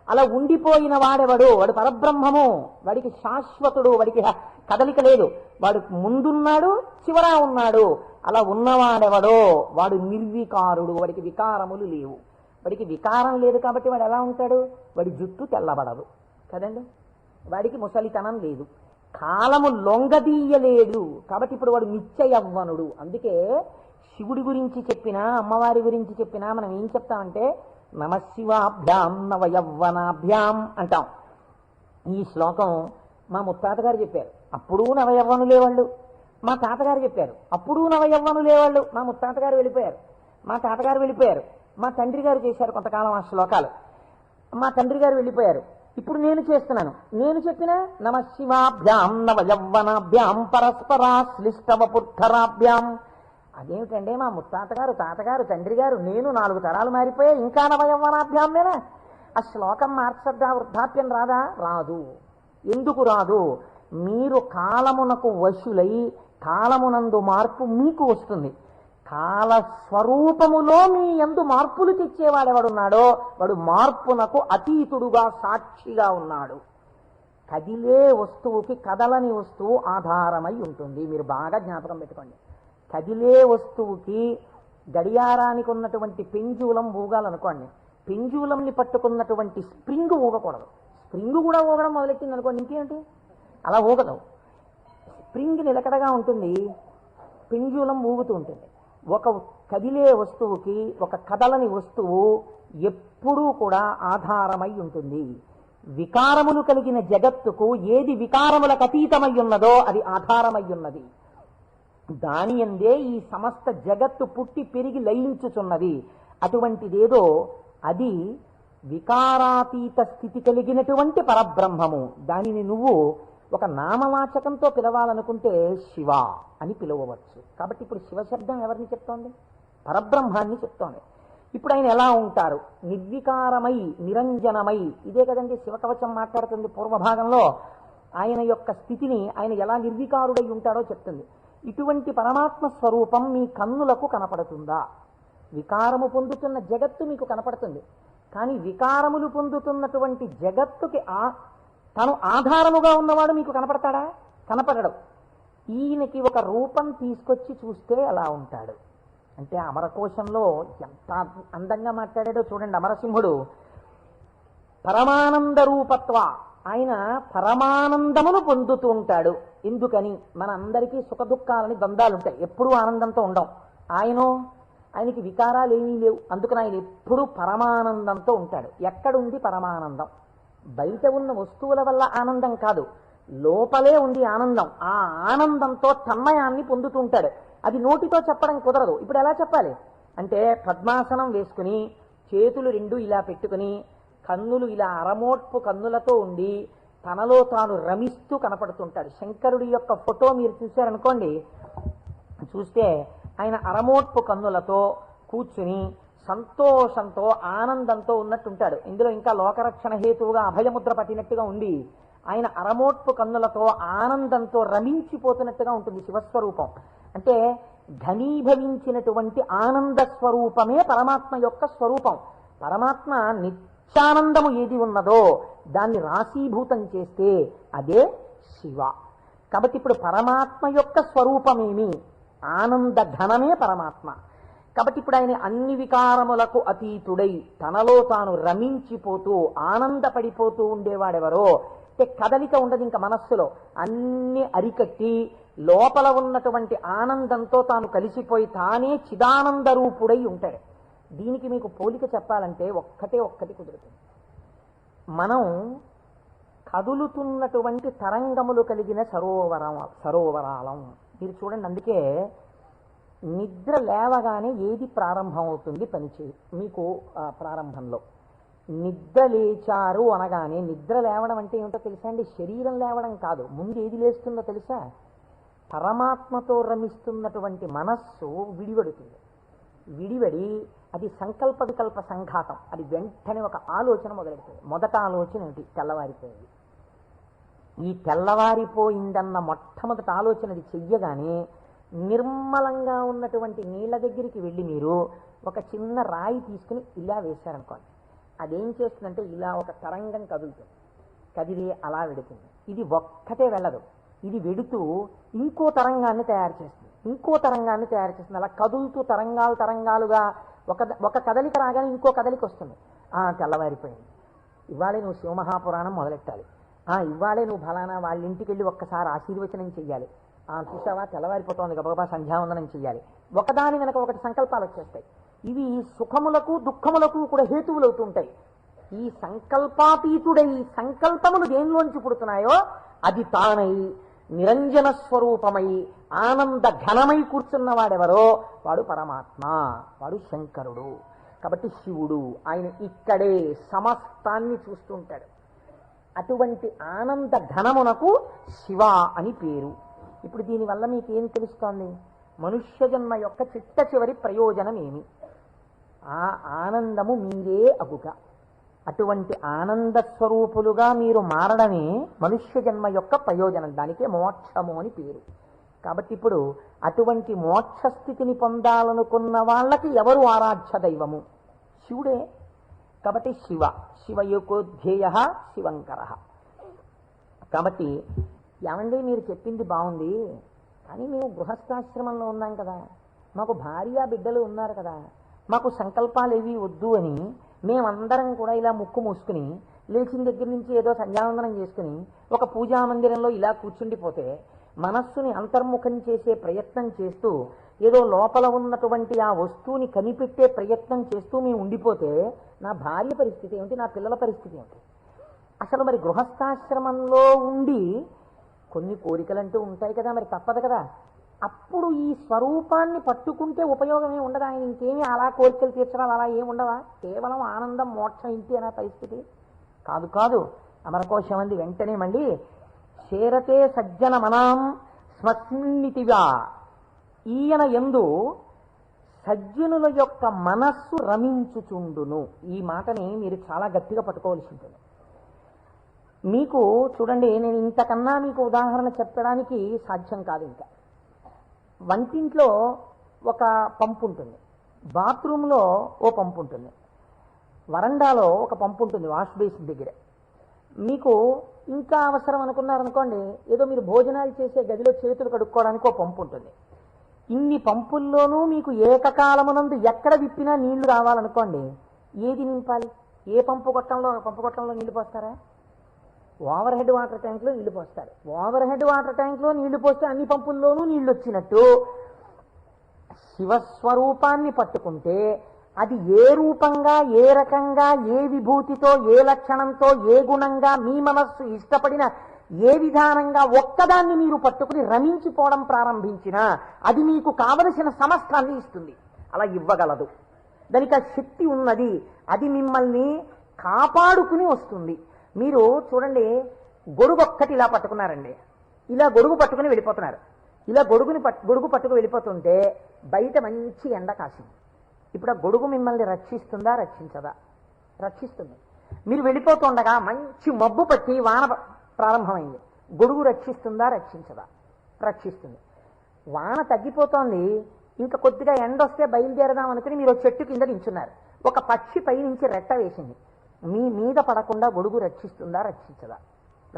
అలా ఉండిపోయిన వాడెవడు? వాడు పరబ్రహ్మము. వాడికి శాశ్వతుడు, వాడికి కదలిక లేదు. వాడు ముందున్నాడు, చివరా ఉన్నాడు. అలా ఉన్నవాడెవడో వాడు నిర్వికారుడు. వాడికి వికారములు లేవు. వాడికి వికారం లేదు కాబట్టి వాడు ఎలా ఉంటాడు? వాడి జుట్టు తెల్లబడదు కదండి, వాడికి ముసలితనం లేదు, కాలము లొంగదీయలేడు. కాబట్టి ఇప్పుడు వాడు నిత్య యవ్వనుడు. అందుకే శివుడి గురించి చెప్పినా, అమ్మవారి గురించి చెప్పినా మనం ఏం చెప్తామంటే నమశివాభ్యాం నవయవ్వనాభ్యాం అంటాం. ఈ శ్లోకం మా ముత్తాతగారు చెప్పారు, అప్పుడు నవయవ్వనులే వాళ్ళు. మా తాతగారు చెప్పారు, అప్పుడు నవయవ్వనులే వాళ్ళు. మా ముత్తాతగారు వెళ్ళిపోయారు, మా తాతగారు వెళ్ళిపోయారు, మా తండ్రి గారు చేశారు కొంతకాలం ఆ శ్లోకాలు. మా తండ్రి గారు వెళ్ళిపోయారు, ఇప్పుడు నేను చేస్తున్నాను. నేను చెప్పిన నమశివాభ్యాం నవయవ్వనాభ్యాం పరస్పరాశ్లిష్టవపుర్ధరాభ్యాం. అదేమిటంటే మా ముత్తాతగారు, తాతగారు, తండ్రి గారు, నేను 4 తరాలు మారిపోయా, ఇంకా నవయవ్వనాభ్యామేనా? ఆ శ్లోకం మార్చద్దా? వృద్ధాప్యం రాదా? రాదు. ఎందుకు రాదు? మీరు కాలమునకు వశులై కాలమునందు మార్పు మీకు వస్తుంది. కాల స్వరూపములో మీ యందు మార్పులు తెచ్చేవాడెవడున్నాడో వాడు మార్పునకు అతీతుడుగా సాక్షిగా ఉన్నాడు. కదిలే వస్తువుకి కదలని వస్తువు ఆధారమై ఉంటుంది. మీరు బాగా జ్ఞాపకం పెట్టుకోండి. కదిలే వస్తువుకి గడియారానికి ఉన్నటువంటి పెంజూలం ఊగాలనుకోండి, పెంజూలంని పట్టుకున్నటువంటి స్ప్రింగ్ ఊగకూడదు. స్ప్రింగ్ కూడా ఊగడం మొదలెట్టింది అనుకోండి, ఇంకేంటి అలా ఊగదు. స్ప్రింగ్ నిలకడగా ఉంటుంది, పెంజూలం ఊగుతూ ఉంటుంది. ఒక కదిలే వస్తువుకి ఒక కదలని వస్తువు ఎప్పుడూ కూడా ఆధారమై ఉంటుంది. వికారములు కలిగిన జగత్తుకు ఏది వికారములకు అతీతమై ఉన్నదో అది ఆధారమై ఉన్నది. దాని యందే ఈ సమస్త జగత్తు పుట్టి పెరిగి లయించుచున్నది. అటువంటిదేదో అది వికారాతీత స్థితి కలిగినటువంటి పరబ్రహ్మము. దానిని నువ్వు ఒక నామవాచకంతో పిలవాలనుకుంటే శివ అని పిలవవచ్చు. కాబట్టి ఇప్పుడు శివశబ్దం ఎవరిని చెప్తోంది? పరబ్రహ్మాన్ని చెప్తోంది. ఇప్పుడు ఆయన ఎలా ఉంటారు? నిర్వికారమై నిరంజనమై. ఇదే కదండి శివకవచం మాట్లాడుతుంది పూర్వభాగంలో. ఆయన యొక్క స్థితిని ఆయన ఎలా నిర్వికారుడై ఉంటాడో చెప్తుంది. ఇటువంటి పరమాత్మ స్వరూపం మీ కన్నులకు కనపడుతుందా? వికారము పొందుతున్న జగత్తు మీకు కనపడుతుంది, కానీ వికారములు పొందుతున్నటువంటి జగత్తుకి తను ఆధారముగా ఉన్నవాడు మీకు కనపడతాడా? కనపడడు. ఈయనకి ఒక రూపం తీసుకొచ్చి చూస్తే ఎలా ఉంటాడు అంటే, అమరకోశంలో ఎంత అందంగా మాట్లాడాడో చూడండి. అమరసింహుడు పరమానంద రూపత్వ, ఆయన పరమానందమును పొందుతూ ఉంటాడు. ఎందుకని? మన అందరికీ సుఖ దుఃఖాలని ద్వంద్వాలు ఉంటాయి, ఎప్పుడూ ఆనందంతో ఉండం. ఆయనకి వికారాలు ఏమీ లేవు, అందుకని ఆయన ఎప్పుడూ పరమానందంతో ఉంటాడు. ఎక్కడుంది పరమానందం? బయట ఉన్న వస్తువుల వల్ల ఆనందం కాదు, లోపలే ఉంది ఆనందం. ఆ ఆనందంతో తన్మయాన్ని పొందుతూ ఉంటాడు. అది నోటితో చెప్పడం కుదరదు. ఇప్పుడు ఎలా చెప్పాలి అంటే, పద్మాసనం వేసుకుని చేతులు రెండు ఇలా పెట్టుకుని కన్నులు ఇలా అరమోట్పు కన్నులతో ఉండి తనలో తాను రమిస్తూ కనపడుతుంటాడు. శంకరుడి యొక్క ఫోటో మీరు చూశారనుకోండి, చూస్తే ఆయన అరమోట్పు కన్నులతో కూర్చుని సంతోషంతో ఆనందంతో ఉన్నట్టుంటాడు. ఇందులో ఇంకా లోకరక్షణ హేతువుగా అభయముద్ర పట్టినట్టుగా ఉంది. ఆయన అరమోట్పు కన్నులతో ఆనందంతో రమించిపోతున్నట్టుగా ఉంటుంది శివస్వరూపం. అంటే ఘనీభవించినటువంటి ఆనంద స్వరూపమే పరమాత్మ యొక్క స్వరూపం. పరమాత్మ నిత్యానందము ఏది ఉన్నదో దాన్ని రాశీభూతం చేస్తే అదే శివ. కాబట్టి ఇప్పుడు పరమాత్మ యొక్క స్వరూపమేమి? ఆనంద ఘనమే పరమాత్మ. కాబట్టి ఇప్పుడు ఆయన అన్ని వికారములకు అతీతుడై తనలో తాను రమించిపోతూ ఆనందపడిపోతూ ఉండేవాడెవరో అంటే, కదలిక ఉండదు ఇంకా మనస్సులో, అన్ని అరికట్టి లోపల ఉన్నటువంటి ఆనందంతో తాను కలిసిపోయి తానే చిదానంద రూపుడై ఉంటాడు. దీనికి మీకు పోలిక చెప్పాలంటే ఒక్కటి కుదురుతుంది. మనం కదులుతున్నటువంటి తరంగములు కలిగిన సరోవరాలం. మీరు చూడండి, అందుకే నిద్ర లేవగానే ఏది ప్రారంభం అవుతుంది పనిచేయి మీకు ప్రారంభంలో నిద్ర లేచారు అనగానే, నిద్ర లేవడం అంటే ఏమిటో తెలుసా అండి? శరీరం లేవడం కాదు. ముందు ఏది లేస్తుందో తెలుసా? పరమాత్మతో రమిస్తున్నటువంటి మనస్సు విడివడుతుంది. విడివడి అది సంకల్ప వికల్ప సంఘాతం. అది వెంటనే ఒక ఆలోచన మొదలెడుతుంది. మొదట ఆలోచన ఏమిటి? తెల్లవారిపోయింది. ఈ తెల్లవారిపోయిందన్న మొట్టమొదటి ఆలోచన అది చెయ్యగానే నిర్మలంగా ఉన్నటువంటి నీళ్ళ దగ్గరికి వెళ్ళి మీరు ఒక చిన్న రాయి తీసుకుని ఇలా వేశారనుకోండి, అదేం చేస్తుందంటే ఇలా ఒక తరంగం కదులుతుంది. కదిలి అలా వెడుతుంది. ఇది ఒక్కటే వెళ్ళదు, ఇది వెడుతూ ఇంకో తరంగాన్ని తయారు చేస్తుంది, ఇంకో తరంగాన్ని తయారు చేస్తుంది. అలా కదులుతూ తరంగాలుగా ఒక కదలిక రాగానే ఇంకో కదలిక వస్తుంది. తెల్లవారిపోయింది, ఇవాళే నువ్వు శివమహాపురాణం మొదలెట్టాలి, ఇవాళే నువ్వు ఫలానా వాళ్ళ ఇంటికి వెళ్ళి ఒక్కసారి ఆశీర్వచనం చెయ్యాలి, చూసావా తెల్లవారిపోతుంది గబగబా సంధ్యావందనం చెయ్యాలి. ఒకదాని వెనక ఒకటి సంకల్పాలు వచ్చేస్తాయి. ఇవి సుఖములకు దుఃఖములకు కూడా హేతువులు అవుతుంటాయి. ఈ సంకల్పాతీతుడై సంకల్పములు దేనిలోంచి పుడుతున్నాయో అది తానై నిరంజన స్వరూపమై ఆనంద ఘనమై కూర్చున్నవాడెవరో వాడు పరమాత్మ, వాడు శంకరుడు. కాబట్టి శివుడు ఆయన ఇక్కడే సమస్తాన్ని చూస్తుంటాడు. అటువంటి ఆనంద ఘనమునకు శివ అని పేరు. ఇప్పుడు దీనివల్ల మీకేం తెలుస్తోంది? మనుష్య జన్మ యొక్క చిట్ట చివరి ప్రయోజనం ఏమి? ఆ ఆనందము మీరే అగుట. అటువంటి ఆనంద స్వరూపులుగా మీరు మారడమే మనుష్య జన్మ యొక్క ప్రయోజనం. దానికే మోక్షము అని పేరు. కాబట్టి ఇప్పుడు అటువంటి మోక్షస్థితిని పొందాలనుకున్న వాళ్ళకి ఎవరు ఆరాధ్య దైవము? శివుడే. కాబట్టి శివయోకోధ్యేయ శివంకర. కాబట్టి ఏమండి మీరు చెప్పింది బాగుంది, కానీ మేము గృహస్థాశ్రమంలో ఉన్నాం కదా, మాకు భార్య బిడ్డలు ఉన్నారు కదా, మాకు సంకల్పాలు ఏవి వద్దు అని మేమందరం కూడా ఇలా ముక్కు మూసుకుని లేచిన దగ్గర నుంచి ఏదో సంధ్యావందనం చేసుకుని ఒక పూజా మందిరంలో ఇలా కూర్చుండిపోతే, మనస్సుని అంతర్ముఖం చేసే ప్రయత్నం చేస్తూ ఏదో లోపల ఉన్నటువంటి ఆ వస్తువుని కనిపెట్టే ప్రయత్నం చేస్తూ మేము ఉండిపోతే నా భార్య పరిస్థితి ఏమిటి, నా పిల్లల పరిస్థితి ఏమిటి? అసలు మరి గృహస్థాశ్రమంలో ఉండి కొన్ని కోరికలంటూ ఉంటాయి కదా, మరి తప్పదు కదా. అప్పుడు ఈ స్వరూపాన్ని పట్టుకుంటే ఉపయోగమే ఉండదు. ఆయన ఇంకేమీ అలా కోరికలు తీర్చడాలు అలా ఏమి ఉండవా? కేవలం ఆనందం మోక్షం ఇంటి అనే పరిస్థితి కాదు. కాదు అమరకోశం అంది వెంటనే మళ్ళీ చేరతే సజ్జన మనాం స్మస్మిన్నితిగా, ఈయన యందు సజ్జనుల యొక్క మనస్సు రమించుచుండును. ఈ మాటని మీరు చాలా గట్టిగా పట్టుకోవాల్సి ఉంటుంది. మీకు చూడండి, నేను ఇంతకన్నా మీకు ఉదాహరణ చెప్పడానికి సాధ్యం కాదు. ఇంకా వంటింట్లో ఒక పంపు ఉంటుంది, బాత్రూంలో ఓ పంపు ఉంటుంది, వరండాలో ఒక పంపు ఉంటుంది వాష్ బేసిన్ దగ్గర. మీకు ఇంకా అవసరం అనుకున్నారనుకోండి, ఏదో మీరు భోజనాలు చేసే గదిలో చేతులు కడుక్కోవడానికి ఒక పంపు ఉంటుంది. ఇన్ని పంపుల్లోనూ మీకు ఏకకాలమునందు ఎక్కడ విప్పినా నీళ్లు రావాలనుకోండి, ఏది నింపాలి? ఏ పంపు కొట్టంలో నీళ్లు పోస్తారా? ఓవర్ హెడ్ వాటర్ ట్యాంక్లో నీళ్లు పోస్తారు. ఓవర్ హెడ్ వాటర్ ట్యాంక్లో నీళ్లు పోస్తే అన్ని పంపుల్లోనూ నీళ్లు వచ్చినట్టు శివస్వరూపాన్ని పట్టుకుంటే అది ఏ రూపంగా, ఏ రకంగా, ఏ విభూతితో, ఏ లక్షణంతో, ఏ గుణంగా మీ మనస్సు ఇష్టపడిన ఏ విధానంగా ఒక్కదాన్ని మీరు పట్టుకుని రమించిపోవడం ప్రారంభించినా అది మీకు కావలసిన సమస్తాన్ని ఇస్తుంది. అలా ఇవ్వగలదు. దానికి ఆ శక్తి ఉన్నది. అది మిమ్మల్ని కాపాడుకుని వస్తుంది. మీరు చూడండి, గొడుగు ఒక్కటి ఇలా పట్టుకున్నారండి, ఇలా గొడుగు పట్టుకుని వెళ్ళిపోతున్నారు. ఇలా గొడుగు పట్టుకు వెళ్ళిపోతుంటే బయట మంచి ఎండ కాసింది. ఇప్పుడు ఆ గొడుగు మిమ్మల్ని రక్షిస్తుందా, రక్షించదా? రక్షిస్తుంది. మీరు వెళ్ళిపోతుండగా మంచి మబ్బు పట్టి వాన ప్రారంభమైంది. గొడుగు రక్షిస్తుందా, రక్షించదా? రక్షిస్తుంది. వాన తగ్గిపోతోంది, ఇంకా కొద్దిగా ఎండ వస్తే బయలుదేరదాం అనుకుని మీరు చెట్టు కింద నించున్నారు. ఒక పక్షి పై నుంచి రెట్ట వేసింది. మీ మీద పడకుండా గొడుగు రక్షిస్తుందా, రక్షించదా?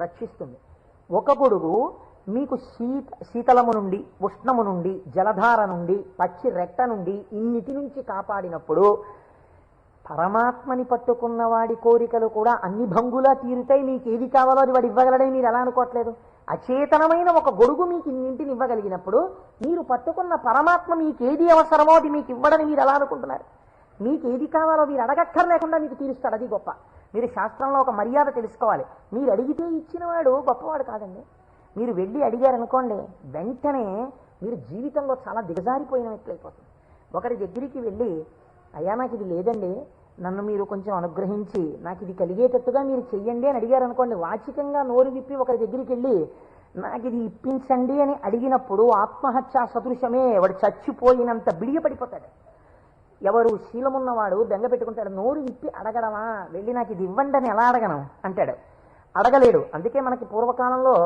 రక్షిస్తుంది. ఒక గొడుగు మీకు శీతలము నుండి, ఉష్ణము నుండి, జలధార నుండి, పక్షి రెట్ట నుండి ఇన్నిటి నుంచి కాపాడినప్పుడు పరమాత్మని పట్టుకున్న వాడి కోరికలు కూడా అన్ని భంగులా తీరుతాయి. మీకు ఏది కావాలో అది వాడు ఇవ్వగలడని మీరు ఎలా అనుకోవట్లేదు? అచేతనమైన ఒక గొడుగు మీకు ఇన్నింటిని ఇవ్వగలిగినప్పుడు మీరు పట్టుకున్న పరమాత్మ మీకు ఏది అవసరమో అది మీకు ఇవ్వడని మీరు ఎలా అనుకుంటున్నారు? మీకు ఏది కావాలో మీరు అడగక్కర్లేకుండా మీకు తీరుస్తాడు. అది గొప్ప. మీరు శాస్త్రంలో ఒక మర్యాద తెలుసుకోవాలి. మీరు అడిగితే ఇచ్చినవాడు గొప్పవాడు కాదండి. మీరు వెళ్ళి అడిగారనుకోండి, వెంటనే మీరు జీవితంలో చాలా దిగజారిపోయినట్లయిపోతుంది. ఒకరి దగ్గరికి వెళ్ళి, అయ్యా నాకు ఇది లేదండి, నన్ను మీరు కొంచెం అనుగ్రహించి నాకు ఇది కలిగేటట్టుగా మీరు చెయ్యండి అని అడిగారనుకోండి, వాచికంగా నోరు విప్పి ఒకరి దగ్గరికి వెళ్ళి నాకు ఇది ఇప్పించండి అని అడిగినప్పుడు ఆత్మహత్యా సదృశమే. వాడు చచ్చిపోయినంత బిడియపడిపోతాడు. ఎవరు శీలమున్నవాడు బెంగ పెట్టుకుంటాడు. నోరు విప్పి అడగడమా, వెళ్ళి నాకు ఇది ఇవ్వండి అని ఎలా అడగను అంటాడు. అడగలేడు. అందుకే మనకి పూర్వకాలంలో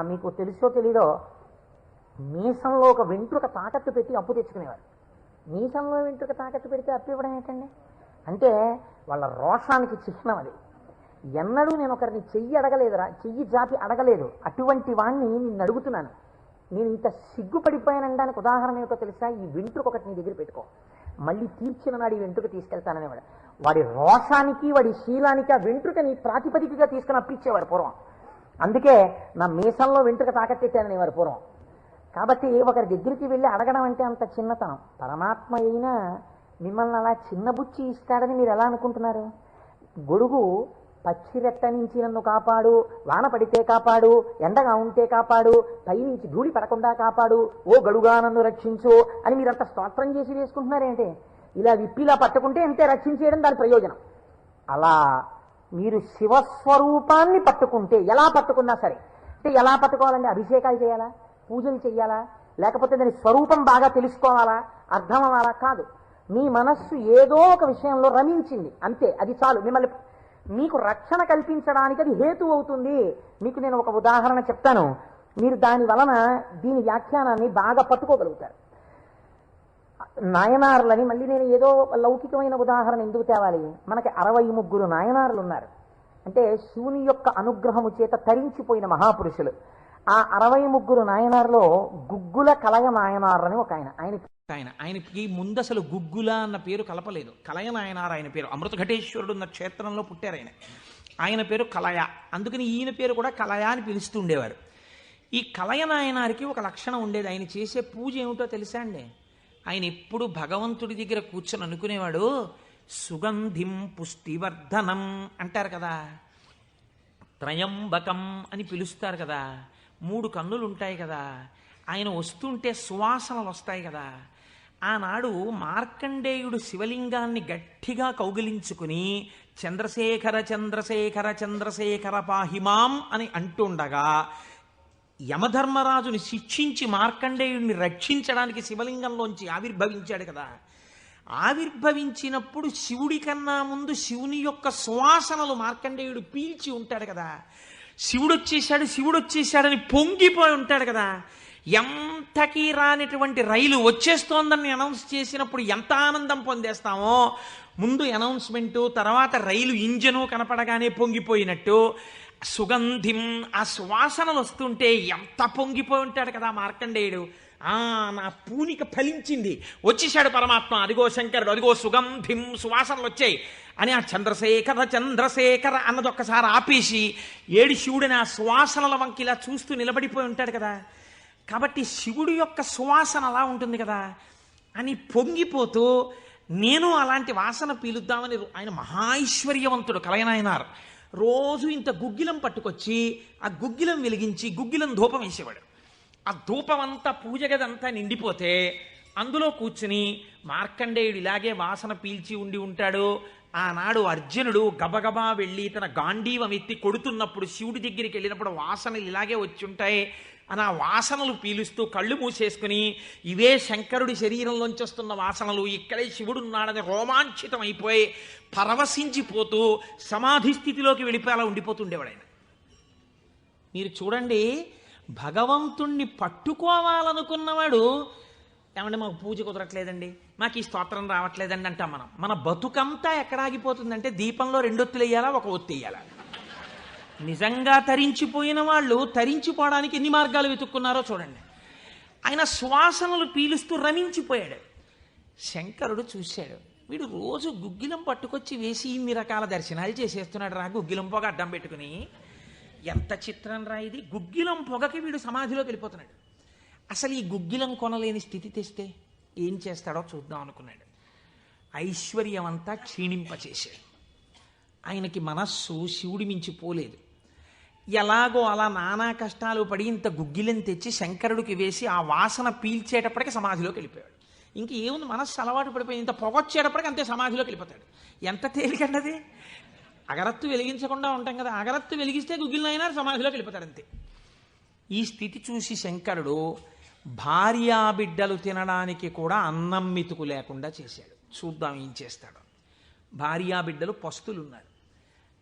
మీకు తెలుసో తెలీదో, మీసంలో ఒక వెంట్రుక తాకట్టు పెట్టి అప్పు తెచ్చుకునేవారు. మీసంలో వెంట్రుక తాకట్టు పెడితే అప్పు ఇవ్వడం ఏంటండి? అంటే వాళ్ళ రోషానికి చిహ్నం అది. ఎన్నడూ నేను ఒకరిని చెయ్యి అడగలేదురా, చెయ్యి జాపి అడగలేదు. అటువంటి వాణ్ణి నిన్ను అడుగుతున్నాను. నేను ఇంత సిగ్గుపడిపోయానడానికి ఉదాహరణ ఏమిటో తెలుసా? ఈ వెంట్రుక ఒకటి నీ దగ్గర పెట్టుకో, మళ్ళీ తీర్చిన నాడు ఈ వెంట్రుక తీసుకెళ్తాననేవాడు. వాడి రోషానికి, వాడి శీలానికి ఆ వెంట్రుకని ప్రాతిపదికగా తీసుకుని అప్పిచ్చేవారు పూర్వం. అందుకే నా మీసంలో వెంట్రుక తాకట్టెట్టాననేవారు పూర్వం. కాబట్టి ఒకరి దగ్గరికి వెళ్ళి అడగడం అంటే అంత చిన్నతనం. పరమాత్మ అయినా మిమ్మల్ని అలా చిన్నబుచ్చి ఇస్తాడని మీరు ఎలా అనుకుంటున్నారు? గొడుగు పక్షి రెట్ట నుంచి నన్ను కాపాడు, వాన పడితే కాపాడు, ఎండగా ఉంటే కాపాడు, పైనుంచి ధూళి పడకుండా కాపాడు, ఓ గడుగా నన్ను రక్షించు అని మీరంత స్తోత్రం చేసి వేసుకుంటున్నారేంటి? ఇలా విప్పిలా పట్టుకుంటే అంతే రక్షించేయడం దాని ప్రయోజనం. అలా మీరు శివస్వరూపాన్ని పట్టుకుంటే, ఎలా పట్టుకున్నా సరే, అంటే ఎలా పట్టుకోవాలంటే అభిషేకాలు చేయాలా, పూజలు చేయాలా, లేకపోతే దాని స్వరూపం బాగా తెలుసుకోవాలా, అర్థం అవ్వాలా? కాదు. మీ మనస్సు ఏదో ఒక విషయంలో రమించింది అంతే, అది చాలు. మిమ్మల్ని మీకు రక్షణ కల్పించడానికి అది హేతు అవుతుంది. మీకు నేను ఒక ఉదాహరణ చెప్తాను. మీరు దాని వలన దీని వ్యాఖ్యానాన్ని బాగా పట్టుకోగలుగుతారు. నాయనార్లని మళ్ళీ నేను ఏదో లౌకికమైన ఉదాహరణ ఎందుకు తేవాలి, మనకి 63 నాయనార్లు ఉన్నారు. అంటే శివుని యొక్క అనుగ్రహము చేత తరించిపోయిన మహాపురుషులు. ఆ 63 నాయనార్లో గుగ్గుల కలయ నాయనార్లని ఒక ఆయనకి ముందు అసలు గుగ్గుల అన్న పేరు కలపలేదు. కలయ నాయనార్ ఆయన పేరు. అమృత ఘటేశ్వరుడు ఉన్న క్షేత్రంలో పుట్టారు ఆయన పేరు కలయ. అందుకని ఈయన పేరు కూడా కలయ అని పిలుస్తూ ఉండేవారు. ఈ కలయ నాయనారికి ఒక లక్షణం ఉండేది. ఆయన చేసే పూజ ఏమిటో తెలుసా అండి? ఆయన ఎప్పుడు భగవంతుడి దగ్గర కూర్చొని అనుకునేవాడు, సుగంధిం పుష్టివర్ధనం అంటారు కదా, త్రయంబకం అని పిలుస్తారు కదా, 3 కన్నులు ఉంటాయి కదా, ఆయన వస్తుంటే సువాసనలు వస్తాయి కదా. ఆనాడు మార్కండేయుడు శివలింగాన్ని గట్టిగా కౌగిలించుకుని చంద్రశేఖర చంద్రశేఖర చంద్రశేఖర పాహిమాం అని అంటుండగా యమధర్మరాజుని శిక్షించి మార్కండేయుడిని రక్షించడానికి శివలింగంలోంచి ఆవిర్భవించాడు కదా. ఆవిర్భవించినప్పుడు శివుడి కన్నా ముందు శివుని యొక్క సువాసనలు మార్కండేయుడు పీల్చి ఉంటాడు కదా. శివుడు వచ్చేసాడని పొంగిపోయి ఉంటాడు కదా. ఎంతకీ రానిటువంటి రైలు వచ్చేస్తోందని అనౌన్స్ చేసినప్పుడు ఎంత ఆనందం పొందేస్తామో, ముందు అనౌన్స్మెంటు తర్వాత రైలు ఇంజను కనపడగానే పొంగిపోయినట్టు సుగంధిం ఆ సువాసనలు వస్తుంటే ఎంత పొంగిపోయి ఉంటాడు కదా మార్కండేయుడు. నా పూనిక ఫలించింది, వచ్చేసాడు పరమాత్మ, అదిగో శంకరుడు, అదిగో సుగంధిం సువాసనలు వచ్చాయి అని ఆ చంద్రశేఖర చంద్రశేఖర అన్నది ఒక్కసారి ఆపేసి ఏడు శివుడిని ఆ సువాసనల వంకి ఇలా చూస్తూ నిలబడిపోయి ఉంటాడు కదా. కాబట్టి శివుడి యొక్క సువాసన అలా ఉంటుంది కదా అని పొంగిపోతూ నేను అలాంటి వాసన పీలుద్దామని ఆయన మహాైశ్వర్యవంతుడు కలయనాయనార్. రోజు ఇంత గుగ్గిలం పట్టుకొచ్చి ఆ గుగ్గిలం వెలిగించి గుగ్గిలం ధూపం వేసేవాడు. ఆ ధూపం అంతా పూజ గదంతా నిండిపోతే అందులో కూర్చుని మార్కండేయుడు ఇలాగే వాసన పీల్చి ఉండి ఉంటాడు. ఆనాడు అర్జునుడు గబగబా వెళ్ళి తన గాంధీవం ఎత్తి కొడుతున్నప్పుడు శివుడి దగ్గరికి వెళ్ళినప్పుడు వాసనలు ఇలాగే వచ్చి ఉంటాయి అని ఆ వాసనలు పీలుస్తూ కళ్ళు మూసేసుకుని ఇవే శంకరుడి శరీరంలోంచి వస్తున్న వాసనలు, ఇక్కడే శివుడు ఉన్నాడని రోమాంచితం అయిపోయి పరవశించిపోతూ సమాధి స్థితిలోకి వెళ్ళిపోయేలా ఉండిపోతుండేవాడు ఆయన. మీరు చూడండి, భగవంతుణ్ణి పట్టుకోవాలనుకున్నవాడు ఏమంటే మాకు పూజ కుదరట్లేదండి, మాకు ఈ స్తోత్రం రావట్లేదండి అంటాం మనం. మన బతుకంతా ఎక్కడ ఆగిపోతుందంటే దీపంలో 2 ఒత్తులు వేయాలా, 1 ఒత్తి వేయాలా. నిజంగా తరించిపోయిన వాళ్ళు తరించిపోవడానికి ఎన్ని మార్గాలు వెతుక్కున్నారో చూడండి. ఆయన సువాసనలు పీలుస్తూ రమించిపోయాడు. శంకరుడు చూశాడు, వీడు రోజు గుగ్గిలం పట్టుకొచ్చి వేసి ఇన్ని రకాల దర్శనాలు చేసేస్తున్నాడు రా, గుగ్గిలం పొగ అడ్డం పెట్టుకుని. ఎంత చిత్రం రా ఇది, గుగ్గిలం పొగకి వీడు సమాధిలోకి వెళ్ళిపోతున్నాడు. అసలు ఈ గుగ్గిలం కొనలేని స్థితి తెస్తే ఏం చేస్తాడో చూద్దాం అనుకున్నాడు. ఐశ్వర్యం అంతా క్షీణింపచేశాడు. ఆయనకి మనస్సు శివుడి మించి పోలేదు. ఎలాగో అలా నానా కష్టాలు పడి ఇంత గుగ్గిలం తెచ్చి శంకరుడికి వేసి ఆ వాసన పీల్చేటప్పటికి సమాధిలోకి వెళ్ళిపోయాడు. ఇంక ఏముంది, మనస్సు అలవాటు పడిపోయి ఇంత పొగొచ్చేటప్పటికి అంతే సమాధిలోకి వెళ్ళిపోతాడు. ఎంత తేలికండది. అగరత్తు వెలిగించకుండా ఉంటాం కదా, అగరత్తు వెలిగిస్తే గుగ్గిలం అయినా సమాధిలోకి వెళ్ళిపోతాడు అంతే. ఈ స్థితి చూసి శంకరుడు భార్యాబిడ్డలు తినడానికి కూడా అన్నం మెతుకు లేకుండా చేశాడు. చూద్దాం ఏం చేస్తాడు. భార్యాబిడ్డలు పస్తులున్నారు.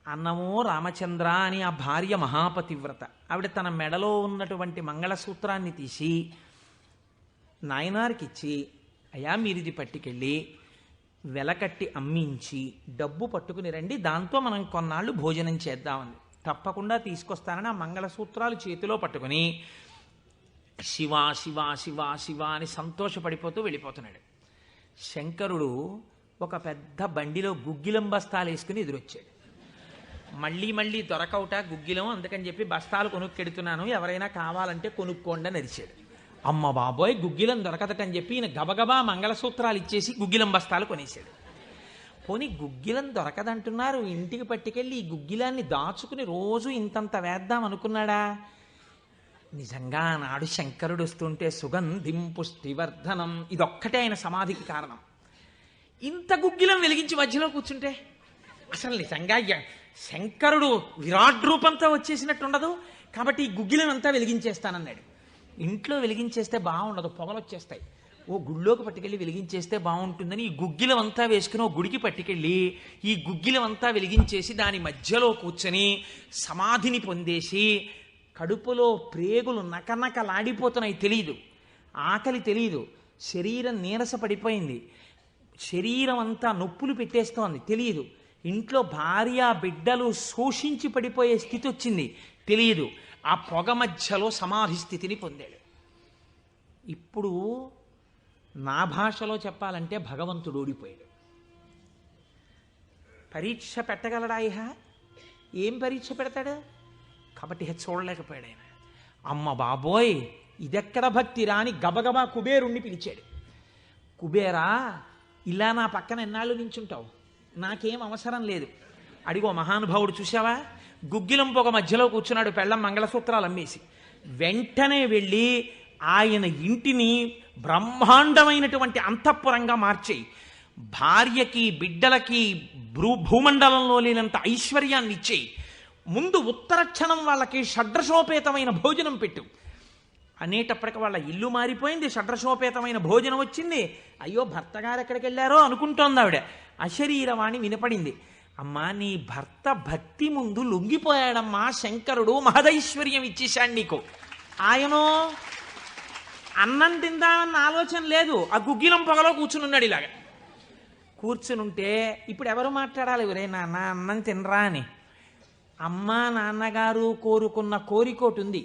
అన్నమో రామచంద్ర అని ఆ భార్య మహాపతివ్రత. ఆవిడ తన మెడలో ఉన్నటువంటి మంగళసూత్రాన్ని తీసి నాయనార్కిచ్చి, అయ్యా మీరిది పట్టుకెళ్ళి వెలకట్టి అమ్మించి డబ్బు పట్టుకుని రండి, దాంతో మనం కొన్నాళ్ళు భోజనం చేద్దామని. తప్పకుండా తీసుకొస్తానని ఆ మంగళసూత్రాలు చేతిలో పట్టుకుని శివ శివ శివ శివ అని సంతోషపడిపోతూ వెళ్ళిపోతున్నాడు. శంకరుడు ఒక పెద్ద బండిలో గుగ్గిలం బస్తాలు వేసుకుని ఎదురొచ్చాడు. మళ్ళీ దొరకవుట గుగ్గిలం, అందుకని చెప్పి బస్తాలు కొనుక్కెడుతున్నాను, ఎవరైనా కావాలంటే కొనుక్కోండి అని అరిచాడు. అమ్మ బాబోయ్, గుగ్గిలం దొరకదటని చెప్పి ఈయన గబగబా మంగళసూత్రాలు ఇచ్చేసి గుగ్గిలం బస్తాలు కొనేశాడు. పోనీ గుగ్గిలం దొరకదంటున్నారు, ఇంటికి పట్టుకెళ్ళి ఈ గుగ్గిలాన్ని దాచుకుని రోజు ఇంతంత వేద్దాం అనుకున్నాడా? నిజంగా నాడు శంకరుడు వస్తుంటే సుగంధిం పుష్టివర్ధనం ఇదొక్కటే ఆయన సమాధికి కారణం. ఇంత గుగ్గిలం వెలిగించి మధ్యలో కూర్చుంటే అసలు నిజంగా శంకరుడు విరాట్ రూపంతో వచ్చేసినట్టుండదు. కాబట్టి ఈ గుగ్గిలం అంతా వెలిగించేస్తానన్నాడు. ఇంట్లో వెలిగించేస్తే బాగుండదు, పొగలు వచ్చేస్తాయి. ఓ గుళ్ళోకి పట్టుకెళ్ళి వెలిగించేస్తే బాగుంటుందని ఈ గుగ్గిలం అంతా వేసుకుని ఓ గుడికి పట్టుకెళ్ళి ఈ గుగ్గిలం అంతా వెలిగించేసి దాని మధ్యలో కూర్చొని సమాధిని పొందేసి కడుపులో ప్రేగులు నకనకలాడిపోతున్నాయి, తెలియదు. ఆకలి తెలియదు. శరీరం నీరస పడిపోయింది. శరీరం అంతా నొప్పులు పెట్టేస్తోంది, తెలియదు. ఇంట్లో భార్య బిడ్డలు శోషించి పడిపోయే స్థితి వచ్చింది, తెలియదు. ఆ పొగ మధ్యలో సమాధి స్థితిని పొందాడు. ఇప్పుడు నా భాషలో చెప్పాలంటే భగవంతుడు ఓడిపోయాడు. పరీక్ష పెట్టగలడా? ఏం పరీక్ష పెడతాడు? కాబట్టి చూడలేకపోయాడు ఆయన. అమ్మ బాబోయ్, ఇదెక్కడ భక్తిరా అని గబగబా కుబేరుణ్ణి పిలిచాడు. కుబేరా, ఇలా నా పక్కన ఎన్నాళ్ళు నించుంటావు? నాకేం అవసరం లేదు. అడిగో మహానుభావుడు చూసావా, గుగ్గిలం పొగ మధ్యలో కూర్చున్నాడు, పెళ్ళం మంగళసూత్రాలు అమ్మేసి. వెంటనే వెళ్ళి ఆయన ఇంటిని బ్రహ్మాండమైనటువంటి అంతఃపురంగా మార్చేయి. భార్యకి బిడ్డలకి భూమండలంలో లేనంత ఐశ్వర్యాన్ని ఇచ్చేయి. ముందు ఉత్తర క్షణం వాళ్ళకి షడ్రసోపేతమైన భోజనం పెట్టు అనేటప్పటికి వాళ్ళ ఇల్లు మారిపోయింది. షడ్రసోపేతమైన భోజనం వచ్చింది. అయ్యో భర్త గారు ఎక్కడికి వెళ్ళారో అనుకుంటోంది ఆవిడ. అశరీరవాణి వినపడింది. అమ్మా, నీ భర్త భక్తి ముందు లొంగిపోయాడమ్మా. శంకరుడు మహదైశ్వర్యం ఇచ్చేశాడు నీకు. ఆయనో అన్నం తిందామన్న ఆలోచన లేదు. ఆ గుగ్గిలం పొగలో కూర్చునున్నాడు. ఇలాగా కూర్చునుంటే ఇప్పుడు ఎవరు మాట్లాడాలి? ఒరే నాన్న అన్నం తినరా అని. అమ్మా నాన్నగారు కోరుకున్న కోరికోటి ఉంది.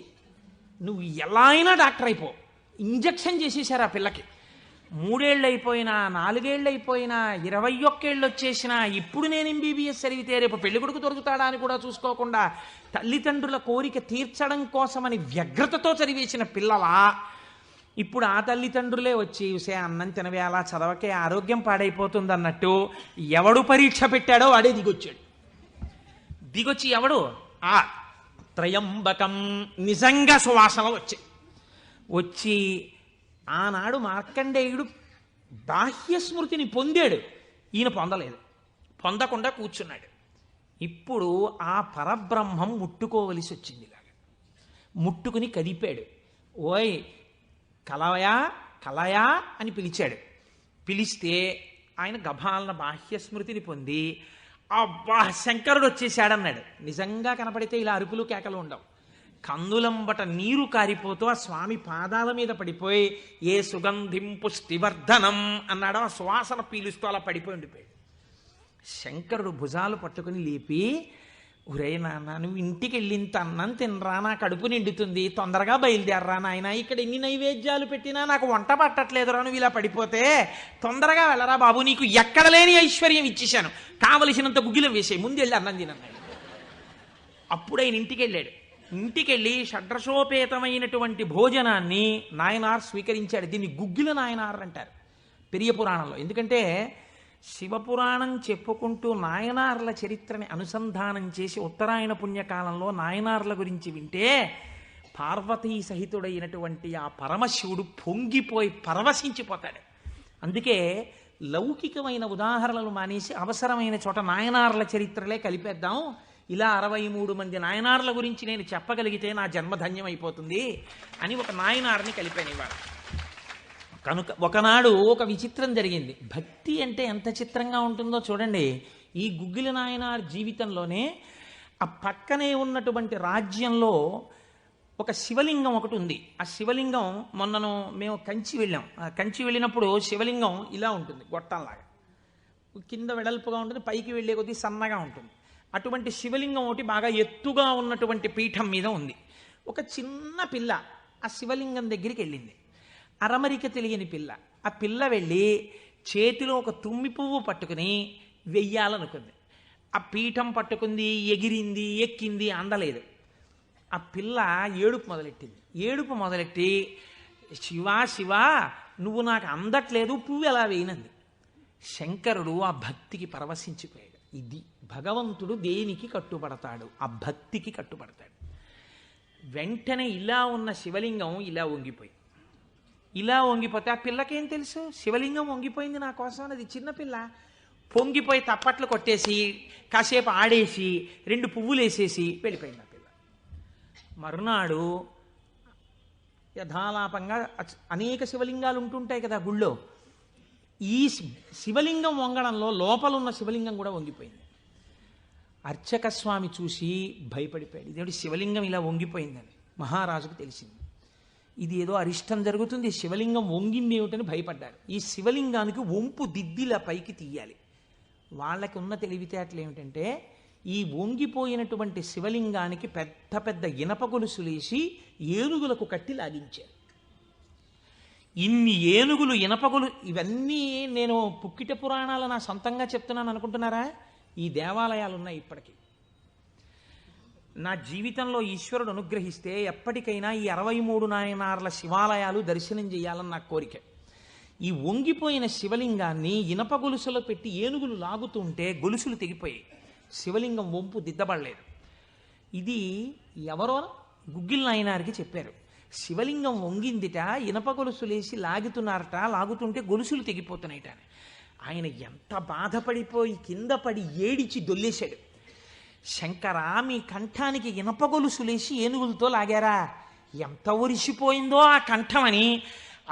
నువ్వు ఎలా అయినా డాక్టర్ అయిపో. ఇంజక్షన్ చేసేశారు ఆ పిల్లకి. 3 ఏళ్ళు అయిపోయినా, 4 ఏళ్ళు అయిపోయినా, 21 ఏళ్ళు వచ్చేసినా, ఇప్పుడు నేను ఎంబీబీఎస్ చదివితే రేపు పెళ్లి కొడుకు దొరుకుతాడా అని కూడా చూసుకోకుండా తల్లిదండ్రుల కోరిక తీర్చడం కోసమని వ్యగ్రతతో చదివేసిన పిల్లలా ఇప్పుడు ఆ తల్లిదండ్రులే వచ్చి చూసే అన్నం తినవే, అలా చదవకే, ఆరోగ్యం పాడైపోతుంది అన్నట్టు ఎవడు పరీక్ష పెట్టాడో వాడే దిగొచ్చాడు. దిగొచ్చి ఎవడు? ఆ త్రయంబకం నిజంగా సువాసనలు వచ్చి ఆనాడు మార్కండేయుడు బాహ్య స్మృతిని పొందాడు. ఈయన పొందలేదు. పొందకుండా కూర్చున్నాడు. ఇప్పుడు ఆ పరబ్రహ్మం ముట్టుకోవలసి వచ్చింది. ఇలాగా ముట్టుకుని కదిపాడు. ఓయ్ కలయా కలయా అని పిలిచాడు. పిలిస్తే ఆయన గభాలన బాహ్య స్మృతిని పొంది అబ్బా శంకరుడు వచ్చేసాడన్నాడు. నిజంగా కనపడితే ఇలా అరుపులు కేకలు ఉండవు. కందులంబట నీరు కారిపోతూ ఆ స్వామి పాదాల మీద పడిపోయి ఏ సుగంధిం పుష్టివర్ధనం అన్నాడో ఆ సువాసన పీలుస్తూ అలా పడిపోయి ఉండిపోయాడు. శంకరుడు భుజాలు పట్టుకుని లేపి, ఒరే నాన్న, నువ్వు ఇంటికి వెళ్ళింత అన్నం తినరా, నా కడుపు నిండుతుంది, తొందరగా బయలుదేరరా నాయన, ఇక్కడ ఎన్ని నైవేద్యాలు పెట్టినా నాకు వంట పట్టట్లేదురా, నువ్వు ఇలా పడిపోతే తొందరగా వెళ్ళరా బాబు, నీకు ఎక్కడ లేని ఐశ్వర్యం ఇచ్చేశాను, కావలసినంత గుగ్గిలం వేసేయి, ముందు వెళ్ళి అన్నం తినన్నాడు. అప్పుడు ఆయన ఇంటికి వెళ్ళాడు. ఇంటికెళ్ళి షడ్రసోపేతమైనటువంటి భోజనాన్ని నాయనార్ స్వీకరించాడు. దీన్ని గుగ్గిల నాయనార్ అంటారు పెరియ పురాణంలో. ఎందుకంటే శివపురాణం చెప్పుకుంటూ నాయనార్ల చరిత్రని అనుసంధానం చేసి ఉత్తరాయణ పుణ్యకాలంలో నాయనార్ల గురించి వింటే పార్వతీ సహితుడైనటువంటి ఆ పరమశివుడు పొంగిపోయి పరవశించిపోతాడు. అందుకే లౌకికమైన ఉదాహరణలు మానేసి అవసరమైన చోట నాయనార్ల చరిత్రలే కలిపేద్దాం. ఇలా 63 మంది నాయనార్ల గురించి నేను చెప్పగలిగితే నా జన్మధన్యం అయిపోతుంది అని ఒక నాయనార్ని కలిపాను ఇవాళ. కనుక ఒకనాడు ఒక విచిత్రం జరిగింది. భక్తి అంటే ఎంత చిత్రంగా ఉంటుందో చూడండి. ఈ గుగ్గిల నాయనార్ జీవితంలోనే ఆ పక్కనే ఉన్నటువంటి రాజ్యంలో ఒక శివలింగం ఒకటి ఉంది. ఆ శివలింగం మొన్నను మేము కంచి వెళ్ళాం. ఆ కంచి వెళ్ళినప్పుడు శివలింగం ఇలా ఉంటుంది, గొట్టంలాగా కింద వెడల్పుగా ఉంటుంది, పైకి వెళ్ళే కొద్దీ సన్నగా ఉంటుంది. అటువంటి శివలింగం ఒకటి బాగా ఎత్తుగా ఉన్నటువంటి పీఠం మీద ఉంది. ఒక చిన్న పిల్ల ఆ శివలింగం దగ్గరికి వెళ్ళింది. అరమరిక తెలియని పిల్ల. ఆ పిల్ల వెళ్ళి చేతిలో ఒక తుమ్మి పువ్వు పట్టుకుని వెయ్యాలనుకుంది. ఆ పీఠం పట్టుకుంది, ఎగిరింది, ఎక్కింది, అందలేదు. ఆ పిల్ల ఏడుపు మొదలెట్టింది. ఏడుపు మొదలెట్టి శివా శివా నువ్వు నాకు అందట్లేదు, పువ్వు ఎలా వేయనంది. శంకరుడు ఆ భక్తికి పరవశించిపోయాడు. ఇది భగవంతుడు దేనికి కట్టుబడతాడు? ఆ భక్తికి కట్టుబడతాడు. వెంటనే ఇలా ఉన్న శివలింగం ఇలా వంగిపోతే ఆ పిల్లకేం తెలుసు? శివలింగం వంగిపోయింది నా కోసం అన్నది. చిన్నపిల్ల పొంగిపోయి తప్పట్లు కొట్టేసి కాసేపు ఆడేసి 2 పువ్వులు వేసేసి వెళ్ళిపోయింది ఆ పిల్ల. మరునాడు యథాలాపంగా అనేక శివలింగాలు ఉంటుంటాయి కదా గుళ్ళో. ఈ శివలింగం వంగడంలో లోపలున్న శివలింగం కూడా వంగిపోయింది. అర్చక స్వామి చూసి భయపడిపోయాడు. ఇదేమిటి శివలింగం ఇలా వంగిపోయిందని. మహారాజుకు తెలిసింది. ఇది ఏదో అరిష్టం జరుగుతుంది, శివలింగం వంగింది ఏమిటని భయపడ్డారు. ఈ శివలింగానికి వంపు దిద్దిలా పైకి తీయాలి. వాళ్ళకి ఉన్న తెలివితేటలు ఏమిటంటే ఈ వంగిపోయినటువంటి శివలింగానికి పెద్ద పెద్ద ఇనప గొలుసులేసి ఏనుగులకు కట్టి లాగించారు. ఇన్ని ఏనుగులు ఇనపగొలు, ఇవన్నీ నేను పుక్కిట పురాణాలు నా సొంతంగా చెప్తున్నాను అనుకుంటున్నారా? ఈ దేవాలయాలు ఉన్నాయి ఇప్పటికీ. నా జీవితంలో ఈశ్వరుడు అనుగ్రహిస్తే ఎప్పటికైనా ఈ 63 నాయనార్ల శివాలయాలు దర్శనం చేయాలని నా కోరిక. ఈ వంగిపోయిన శివలింగాన్ని ఇనప గొలుసులో పెట్టి ఏనుగులు లాగుతుంటే గొలుసులు తెగిపోయాయి, శివలింగం వంపు దిద్దబడలేదు. ఇది ఎవరో గుగ్గిల్ నాయనారికి చెప్పారు. శివలింగం వంగిందిట, ఇనప గొలుసులేసి లాగుతున్నారట, లాగుతుంటే గొలుసులు తెగిపోతున్నాయిట. ఆయన ఎంత బాధపడిపోయి కింద పడి ఏడిచి దొల్లేశాడు. శంకరా, మీ కంఠానికి ఇనప గొలుసులేసి ఏనుగులతో లాగారా? ఎంత ఒరిసిపోయిందో ఆ కంఠమని.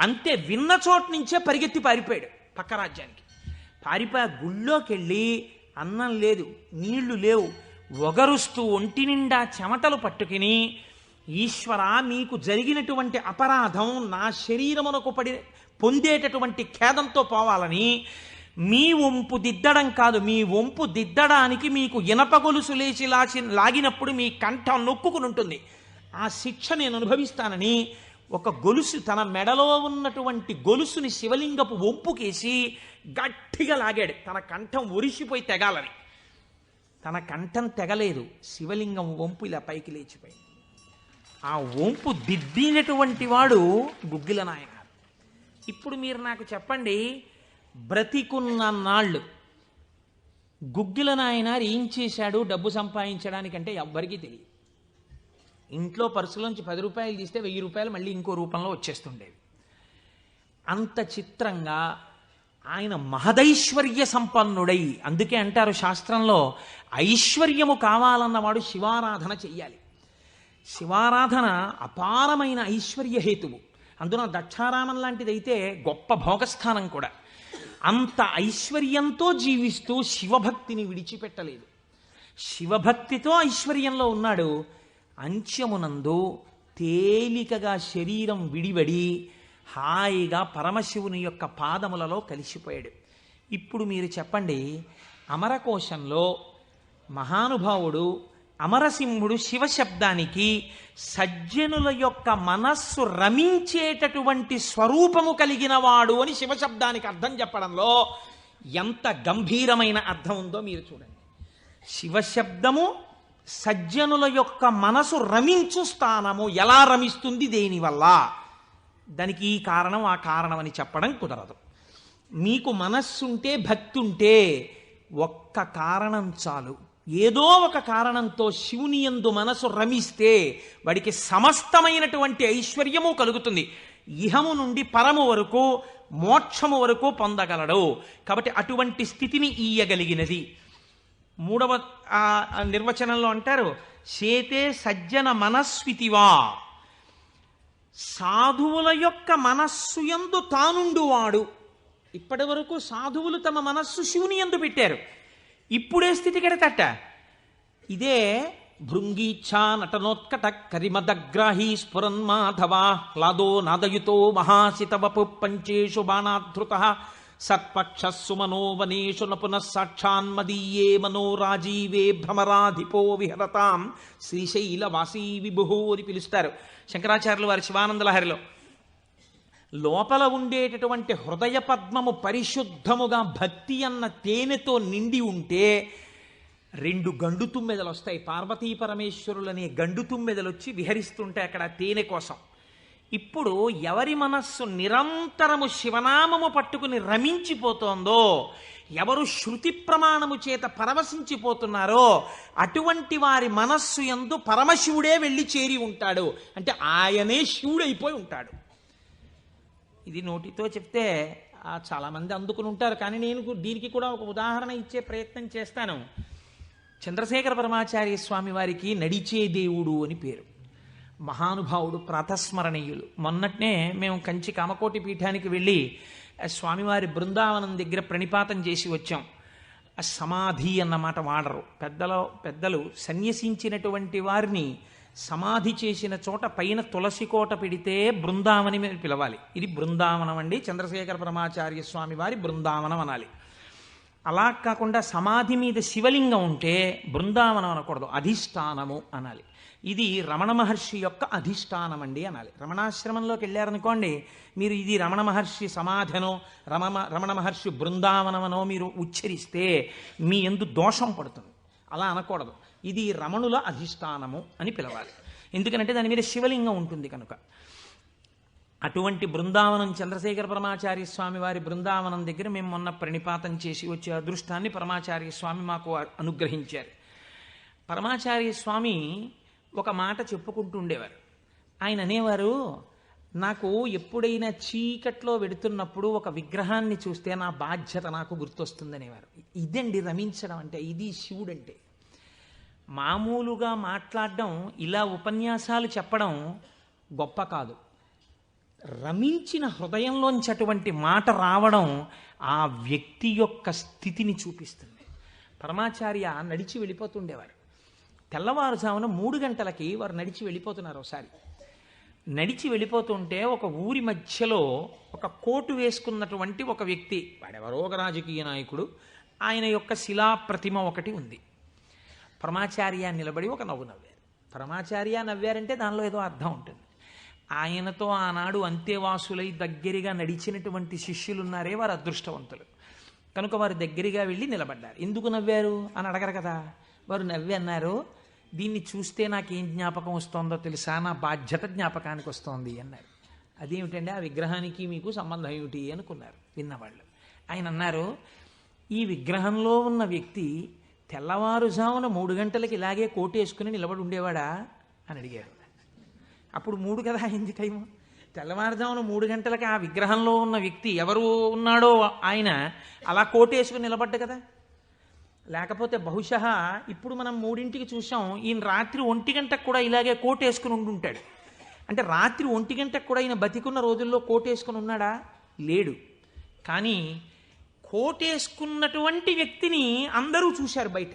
అంతే, విన్న చోటు నుంచే పరిగెత్తి పారిపోయాడు పక్క రాజ్యానికి. పారిపోయి గుళ్ళోకి వెళ్ళి అన్నం లేదు, నీళ్లు లేవు, ఒగరుస్తూ ఒంటి నిండా చెమటలు పట్టుకుని, ఈశ్వర, మీకు జరిగినటువంటి అపరాధం నా శరీరమునకు పొందేటటువంటి ఖేదంతో పోవాలని మీ వంపు దిద్దడం కాదు, మీ వంపు దిద్దడానికి మీకు ఇనప గొలుసు లేచి లాగినప్పుడు మీ కంఠం నొక్కుకుని ఉంటుంది, ఆ శిక్ష నేను అనుభవిస్తానని ఒక గొలుసు, తన మెడలో ఉన్నటువంటి గొలుసుని శివలింగపు వంపుకేసి గట్టిగా లాగాడు, తన కంఠం ఒరిసిపోయి తెగాలని. తన కంఠం తెగలేదు, శివలింగం వంపు ఇలా పైకి లేచిపోయింది. ఆ వంపు దిద్దినటువంటి వాడు గుగ్గిల నాయన. ఇప్పుడు మీరు నాకు చెప్పండి, బ్రతికున్న నాళ్ళు గుగ్గిల నాయనారు ఏం చేశాడు డబ్బు సంపాదించడానికంటే ఎవ్వరికీ తెలియదు. ఇంట్లో పర్సులోంచి 10 రూపాయలు తీస్తే 1000 రూపాయలు మళ్ళీ ఇంకో రూపంలో వచ్చేస్తుండేవి. అంత చిత్రంగా ఆయన మహదైశ్వర్య సంపన్నుడై, అందుకే అంటారు శాస్త్రంలో, ఐశ్వర్యము కావాలన్నవాడు శివారాధన చెయ్యాలి. శివారాధన అపారమైన ఐశ్వర్య హేతువు. అందున దక్షారామం లాంటిదైతే గొప్ప భోగస్థానం కూడా. అంత ఐశ్వర్యంతో జీవిస్తూ శివభక్తిని విడిచిపెట్టలేదు. శివభక్తితో ఐశ్వర్యంలో ఉన్నాడు. అంత్యమునందు తేలికగా శరీరం విడివడి హాయిగా పరమశివుని యొక్క పాదములలో కలిసిపోయాడు. ఇప్పుడు మీరు చెప్పండి, అమరకోశంలో మహానుభావుడు అమరసింహుడు శివశబ్దానికి సజ్జనుల యొక్క మనస్సు రమించేటటువంటి స్వరూపము కలిగిన వాడు అని శివశబ్దానికి అర్థం చెప్పడంలో ఎంత గంభీరమైన అర్థం ఉందో మీరు చూడండి. శివశబ్దము సజ్జనుల యొక్క మనసు రమించు స్థానము. ఎలా రమిస్తుంది, దేనివల్ల? దానికి ఈ కారణం ఆ కారణం అని చెప్పడం కుదరదు. మీకు మనస్సుంటే, భక్తి ఉంటే ఒక్క కారణం చాలు. ఏదో ఒక కారణంతో శివుని యందు మనసు రమిస్తే వాడికి సమస్తమైనటువంటి ఐశ్వర్యము కలుగుతుంది. ఇహము నుండి పరము వరకు, మోక్షము వరకు పొందగలడు. కాబట్టి అటువంటి స్థితిని ఇయ్యగలిగినది. 3వ నిర్వచనంలో అంటారు, శేతే సజ్జన మనస్వితివా. సాధువుల యొక్క మనస్సు యందు తానుండువాడు. ఇప్పటి వరకు సాధువులు తమ మనస్సు శివుని యందు పెట్టారు. ఇప్పుడే స్థితి కెడతట. ఇదే భృంగీచ్ఛా నటనోత్కట కరిమదగ్రాహీ స్ఫురన్మాధవా హ్లాదో నాదయుతో మహాసితవపు పంచేషు బాణాధృత సత్పక్ష సుమనోవనేషు నపునః సాక్షాన్మదీయే మనోరాజీవే భ్రమరాధిపో విహరతాం శ్రీశైలవాసీ విభుః అని పిలుస్తారు శంకరాచార్యులు వారి శివానందలహరిలో. లోపల ఉండేటటువంటి హృదయ పద్మము పరిశుద్ధముగా భక్తి అన్న తేనెతో నిండి ఉంటే 2 గండు తుమ్మెదలు వస్తాయి. పార్వతీ పరమేశ్వరులనే గండు తుమ్మెదలు వచ్చి విహరిస్తుంటే అక్కడ తేనె కోసం. ఇప్పుడు ఎవరి మనస్సు నిరంతరము శివనామము పట్టుకుని రమించిపోతోందో, ఎవరు శృతి ప్రమాణము చేత పరవశించిపోతున్నారో అటువంటి వారి మనస్సు యందు పరమశివుడే వెళ్ళి చేరి ఉంటాడు. అంటే ఆయనే శివుడైపోయి ఉంటాడు. ఇది నోటితో చెప్తే చాలామంది అందుకుని ఉంటారు, కానీ నేను దీనికి కూడా ఒక ఉదాహరణ ఇచ్చే ప్రయత్నం చేస్తాను. చంద్రశేఖర పరమాచార్య స్వామి వారికి నడిచే దేవుడు అని పేరు. మహానుభావుడు, ప్రాతస్మరణీయులు. మొన్నట్నే మేము కంచి కామకోటి పీఠానికి వెళ్ళి స్వామివారి బృందావనం దగ్గర ప్రణిపాతం చేసి వచ్చాం. సమాధి అన్నమాట వాడరు పెద్దలు. సన్యసించినటువంటి వారిని సమాధి చేసిన చోట పైన తులసి కోట పెడితే బృందావని మీరు పిలవాలి. ఇది బృందావనం అండి, చంద్రశేఖర పరమాచార్య స్వామి వారి బృందావనం అనాలి. అలా కాకుండా సమాధి మీద శివలింగం ఉంటే బృందావనం అనకూడదు, అధిష్టానము అనాలి. ఇది రమణ మహర్షి యొక్క అధిష్టానం అండి అనాలి. రమణాశ్రమంలోకి వెళ్ళారనుకోండి, మీరు ఇది రమణ మహర్షి సమాధనో రమణ మహర్షి బృందావనమనో మీరు ఉచ్చరిస్తే మీ యందు దోషం పడుతుంది. అలా అనకూడదు. ఇది రమణుల అధిష్టానము అని పిలవాలి. ఎందుకంటే దాని మీద శివలింగం ఉంటుంది కనుక. అటువంటి బృందావనం చంద్రశేఖర పరమాచార్య స్వామి వారి బృందావనం దగ్గర మేము మొన్న ప్రణిపాతం చేసి వచ్చే అదృష్టాన్ని పరమాచార్య స్వామి మాకు అనుగ్రహించారు. పరమాచార్య స్వామి ఒక మాట చెప్పుకుంటూ ఉండేవారు. ఆయన అనేవారు, నాకు ఎప్పుడైనా చీకట్లో వెడుతున్నప్పుడు ఒక విగ్రహాన్ని చూస్తే నా బాధ్యత నాకు గుర్తొస్తుందనేవారు. ఇదండి రమించడం అంటే, ఇది శివుడంటే. మామూలుగా మాట్లాడడం, ఇలా ఉపన్యాసాలు చెప్పడం గొప్ప కాదు. రమించిన హృదయంలోంచి అటువంటి మాట రావడం ఆ వ్యక్తి యొక్క స్థితిని చూపిస్తుంది. పరమాచార్య నడిచి వెళ్ళిపోతుండేవారు. తెల్లవారుజామున 3 గంటలకి వారు నడిచి వెళ్ళిపోతున్నారు. ఒకసారి నడిచి వెళ్ళిపోతుంటే ఒక ఊరి మధ్యలో ఒక కోటు వేసుకున్నటువంటి ఒక వ్యక్తి, వాడెవరో ఒక రాజకీయ నాయకుడు, ఆయన యొక్క శిలా ప్రతిమ ఒకటి ఉంది. పరమాచార్య నిలబడి ఒక నవ్వు నవ్వారు. పరమాచార్య నవ్వారంటే దానిలో ఏదో అర్థం ఉంటుంది. ఆయనతో ఆనాడు అంతేవాసులై దగ్గరగా నడిచినటువంటి శిష్యులున్నారే, వారు అదృష్టవంతులు కనుక వారు దగ్గరగా వెళ్ళి నిలబడ్డారు. ఎందుకు నవ్వారు అని అడగరు కదా. వారు నవ్వి అన్నారు, దీన్ని చూస్తే నాకేం జ్ఞాపకం వస్తుందో తెలుసా, నా బాధ్యత జ్ఞాపకానికి వస్తోంది అన్నారు. అదేమిటండి, ఆ విగ్రహానికి మీకు సంబంధం ఏమిటి అనుకున్నారు విన్నవాళ్ళు. ఆయన అన్నారు, ఈ విగ్రహంలో ఉన్న వ్యక్తి తెల్లవారుజామున 3 గంటలకి ఇలాగే కోటేసుకుని నిలబడి ఉండేవాడా అని అడిగారు. అప్పుడు 3 కదా అయింది టైము. తెల్లవారుజామున 3 గంటలకి ఆ విగ్రహంలో ఉన్న వ్యక్తి ఎవరు ఉన్నాడో ఆయన అలా కోటేసుకుని నిలబడ్డ కదా. లేకపోతే బహుశా ఇప్పుడు మనం 3ంటికి చూసాం, ఈయన రాత్రి 1 గంటకు కూడా ఇలాగే కోటేసుకుని ఉండుంటాడు. అంటే రాత్రి 1 గంటకు కూడా ఈయన బతికున్న రోజుల్లో కోటేసుకుని ఉన్నాడా? లేడు. కానీ కోటేసుకున్నటువంటి వ్యక్తిని అందరూ చూశారు బయట.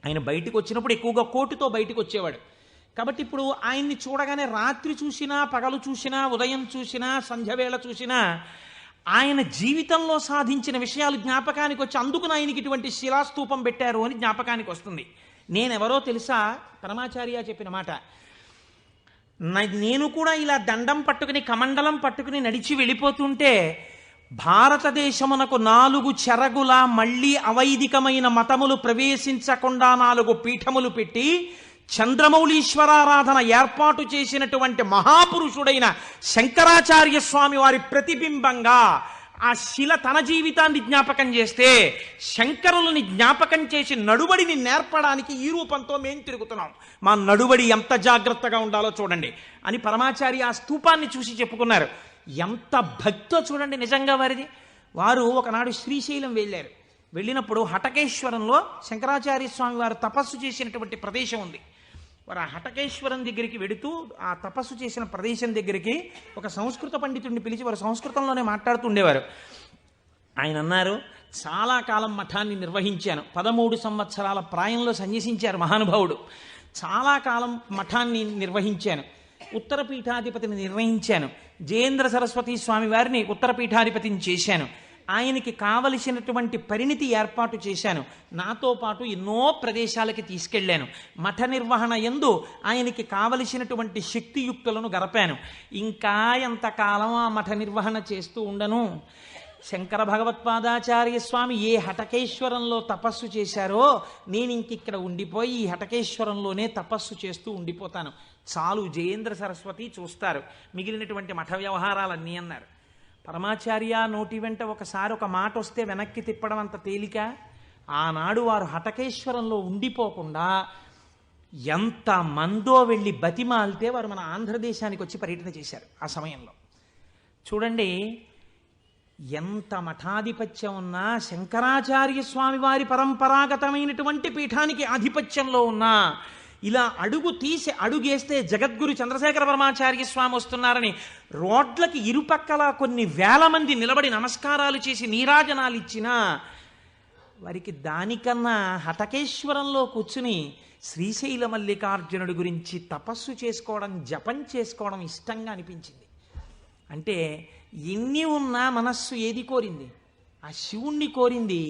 ఆయన బయటకు వచ్చినప్పుడు ఎక్కువగా కోటుతో బయటకు వచ్చేవాడు. కాబట్టి ఇప్పుడు ఆయన్ని చూడగానే రాత్రి చూసినా, పగలు చూసినా, ఉదయం చూసినా, సంధ్యవేళ చూసినా ఆయన జీవితంలో సాధించిన విషయాలు జ్ఞాపకానికి వచ్చి, అందుకు ఆయనకి ఇటువంటి శిలాస్తూపం పెట్టారు అని జ్ఞాపకానికి వస్తుంది. నేనెవరో తెలుసా? పరమాచార్య చెప్పిన మాట. నేను కూడా ఇలా దండం పట్టుకుని కమండలం పట్టుకుని నడిచి వెళ్ళిపోతుంటే భారతదేశమునకు 4 చెరగుల మళ్ళీ అవైదికమైన మతములు ప్రవేశించకుండా 4 పీఠములు పెట్టి చంద్రమౌళీశ్వరారాధన ఏర్పాటు చేసినటువంటి మహాపురుషుడైన శంకరాచార్య స్వామి వారి ప్రతిబింబంగా ఆ శిల తన జీవితాన్ని జ్ఞాపకం చేస్తే, శంకరులని జ్ఞాపకం చేసి నడువడిని నేర్పడానికి ఈ రూపంతో మేం తిరుగుతున్నాం. మా నడువడి ఎంత జాగ్రత్తగా ఉండాలో చూడండి అని పరమాచార్య ఆ స్తూపాన్ని చూసి చెప్పుకున్నారు. ఎంత భక్తో చూడండి నిజంగా వారిది. వారు ఒకనాడు శ్రీశైలం వెళ్ళారు. వెళ్ళినప్పుడు హటకేశ్వరంలో శంకరాచార్య స్వామి వారు తపస్సు చేసినటువంటి ప్రదేశం ఉంది. వారు ఆ హటకేశ్వరం దగ్గరికి వెడుతూ ఆ తపస్సు చేసిన ప్రదేశం దగ్గరికి ఒక సంస్కృత పండితుడిని పిలిచి వారు సంస్కృతంలోనే మాట్లాడుతుండేవారు. ఆయన అన్నారు, చాలా కాలం మఠాన్ని నిర్వహించాను. 13 సంవత్సరాల ప్రాయంలో సన్యసించారు మహానుభావుడు. చాలా కాలం మఠాన్ని నిర్వహించాను. ఉత్తర పీఠాధిపతిని నిర్వహించాను. జయేంద్ర సరస్వతి స్వామి వారిని ఉత్తర పీఠాధిపతిని చేశాను. ఆయనకి కావలసినటువంటి పరిణితి ఏర్పాటు చేశాను. నాతో పాటు ఎన్నో ప్రదేశాలకి తీసుకెళ్లాను. మఠ నిర్వహణ యందు ఆయనకి కావలసినటువంటి శక్తియుక్తులను గరపాను. ఇంకా ఎంతకాలం ఆ మఠ నిర్వహణ చేస్తూ ఉండను? శంకర భగవత్పాదాచార్య స్వామి ఏ హటకేశ్వరంలో తపస్సు చేశారో నేను ఇంకిక్కడ ఉండిపోయి ఈ హటకేశ్వరంలోనే తపస్సు చేస్తూ ఉండిపోతాను. చాలు, జయేంద్ర సరస్వతి చూస్తారు మిగిలినటువంటి మఠ వ్యవహారాలన్నీ అన్నారు. పరమాచార్య నోటి వెంట ఒకసారి ఒక మాట వస్తే వెనక్కి తిప్పడం అంత తేలిక? ఆనాడు వారు హటకేశ్వరంలో ఉండిపోకుండా ఎంత మందో వెళ్ళి బతిమాలితే వారు మన ఆంధ్రదేశానికి వచ్చి పర్యటన చేశారు. ఆ సమయంలో చూడండి, ఎంత మఠాధిపత్యం ఉన్నా, శంకరాచార్య స్వామి వారి పరంపరాగతమైనటువంటి పీఠానికి ఆధిపత్యంలో ఉన్నా, ఇలా అడుగు తీసి అడుగేస్తే జగద్గురు చంద్రశేఖర పరమాచార్య స్వామి వస్తున్నారని రోడ్లకి ఇరుపక్కల కొన్ని వేల మంది నిలబడి నమస్కారాలు చేసి నీరాజనాలు ఇచ్చినా వారికి దానికన్నా హటకేశ్వరంలో కూర్చుని శ్రీశైల మల్లికార్జునుడి గురించి తపస్సు చేసుకోవడం, జపం చేసుకోవడం ఇష్టంగా అనిపించింది. అంటే ఎన్ని ఉన్నా మనస్సు ఏది కోరింది? ఆ శివుణ్ణి కోరింది,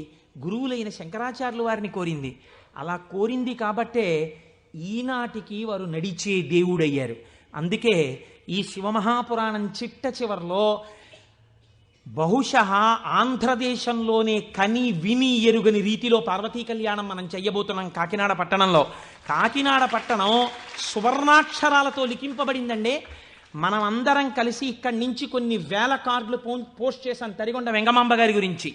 గురువులైన శంకరాచార్యుల వారిని కోరింది. అలా కోరింది కాబట్టే ఈనాటికి వారు నడిచే దేవుడయ్యారు. అందుకే ఈ శివమహాపురాణం చిట్ట చివర్లో బహుశః ఆంధ్రదేశంలోనే కని విని ఎరుగని రీతిలో పార్వతీ కళ్యాణం మనం చెయ్యబోతున్నాం కాకినాడ పట్టణంలో. కాకినాడ పట్టణం సువర్ణాక్షరాలతో లిఖింపబడిందండి. మనం అందరం కలిసి ఇక్కడి నుంచి కొన్ని వేల కార్డులు పోస్ట్ చేశాం తరిగొండ వెంగమాంబ గారి గురించి.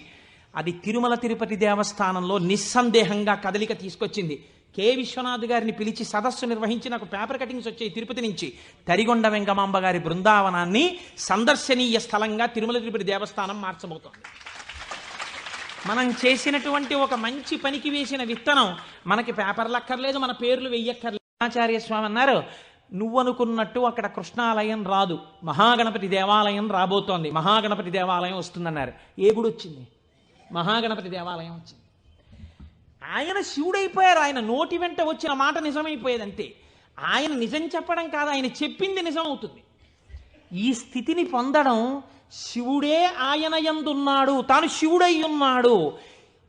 అది తిరుమల తిరుపతి దేవస్థానంలో నిస్సందేహంగా కదలిక తీసుకొచ్చింది. కె విశ్వనాథ్ గారిని పిలిచి సదస్సు నిర్వహించి నాకు పేపర్ కటింగ్స్ వచ్చాయి తిరుపతి నుంచి. తరిగొండ వెంగమాంబ గారి బృందావనాన్ని సందర్శనీయ స్థలంగా తిరుమల తిరుపతి దేవస్థానం మార్చబోతోంది. మనం చేసినటువంటి ఒక మంచి పనికి వేసిన విత్తనం మనకి పేపర్లు అక్కర్లేదు, మన పేర్లు వెయ్యక్కర్లేదు. ఆచార్య స్వామి అన్నారు, నువ్వనుకున్నట్టు అక్కడ కృష్ణాలయం రాదు, మహాగణపతి దేవాలయం రాబోతోంది, మహాగణపతి దేవాలయం వస్తుందన్నారు. ఏ గుడి వచ్చింది? మహాగణపతి దేవాలయం వచ్చింది. ఆయన శివుడైపోయారు. ఆయన నోటి వెంట వచ్చిన మాట నిజమైపోయేది అంతే. ఆయన నిజం చెప్పడం కాదు, ఆయన చెప్పింది నిజం అవుతుంది. ఈ స్థితిని పొందడం, శివుడే ఆయన యందున్నాడు, తాను శివుడై ఉన్నాడు.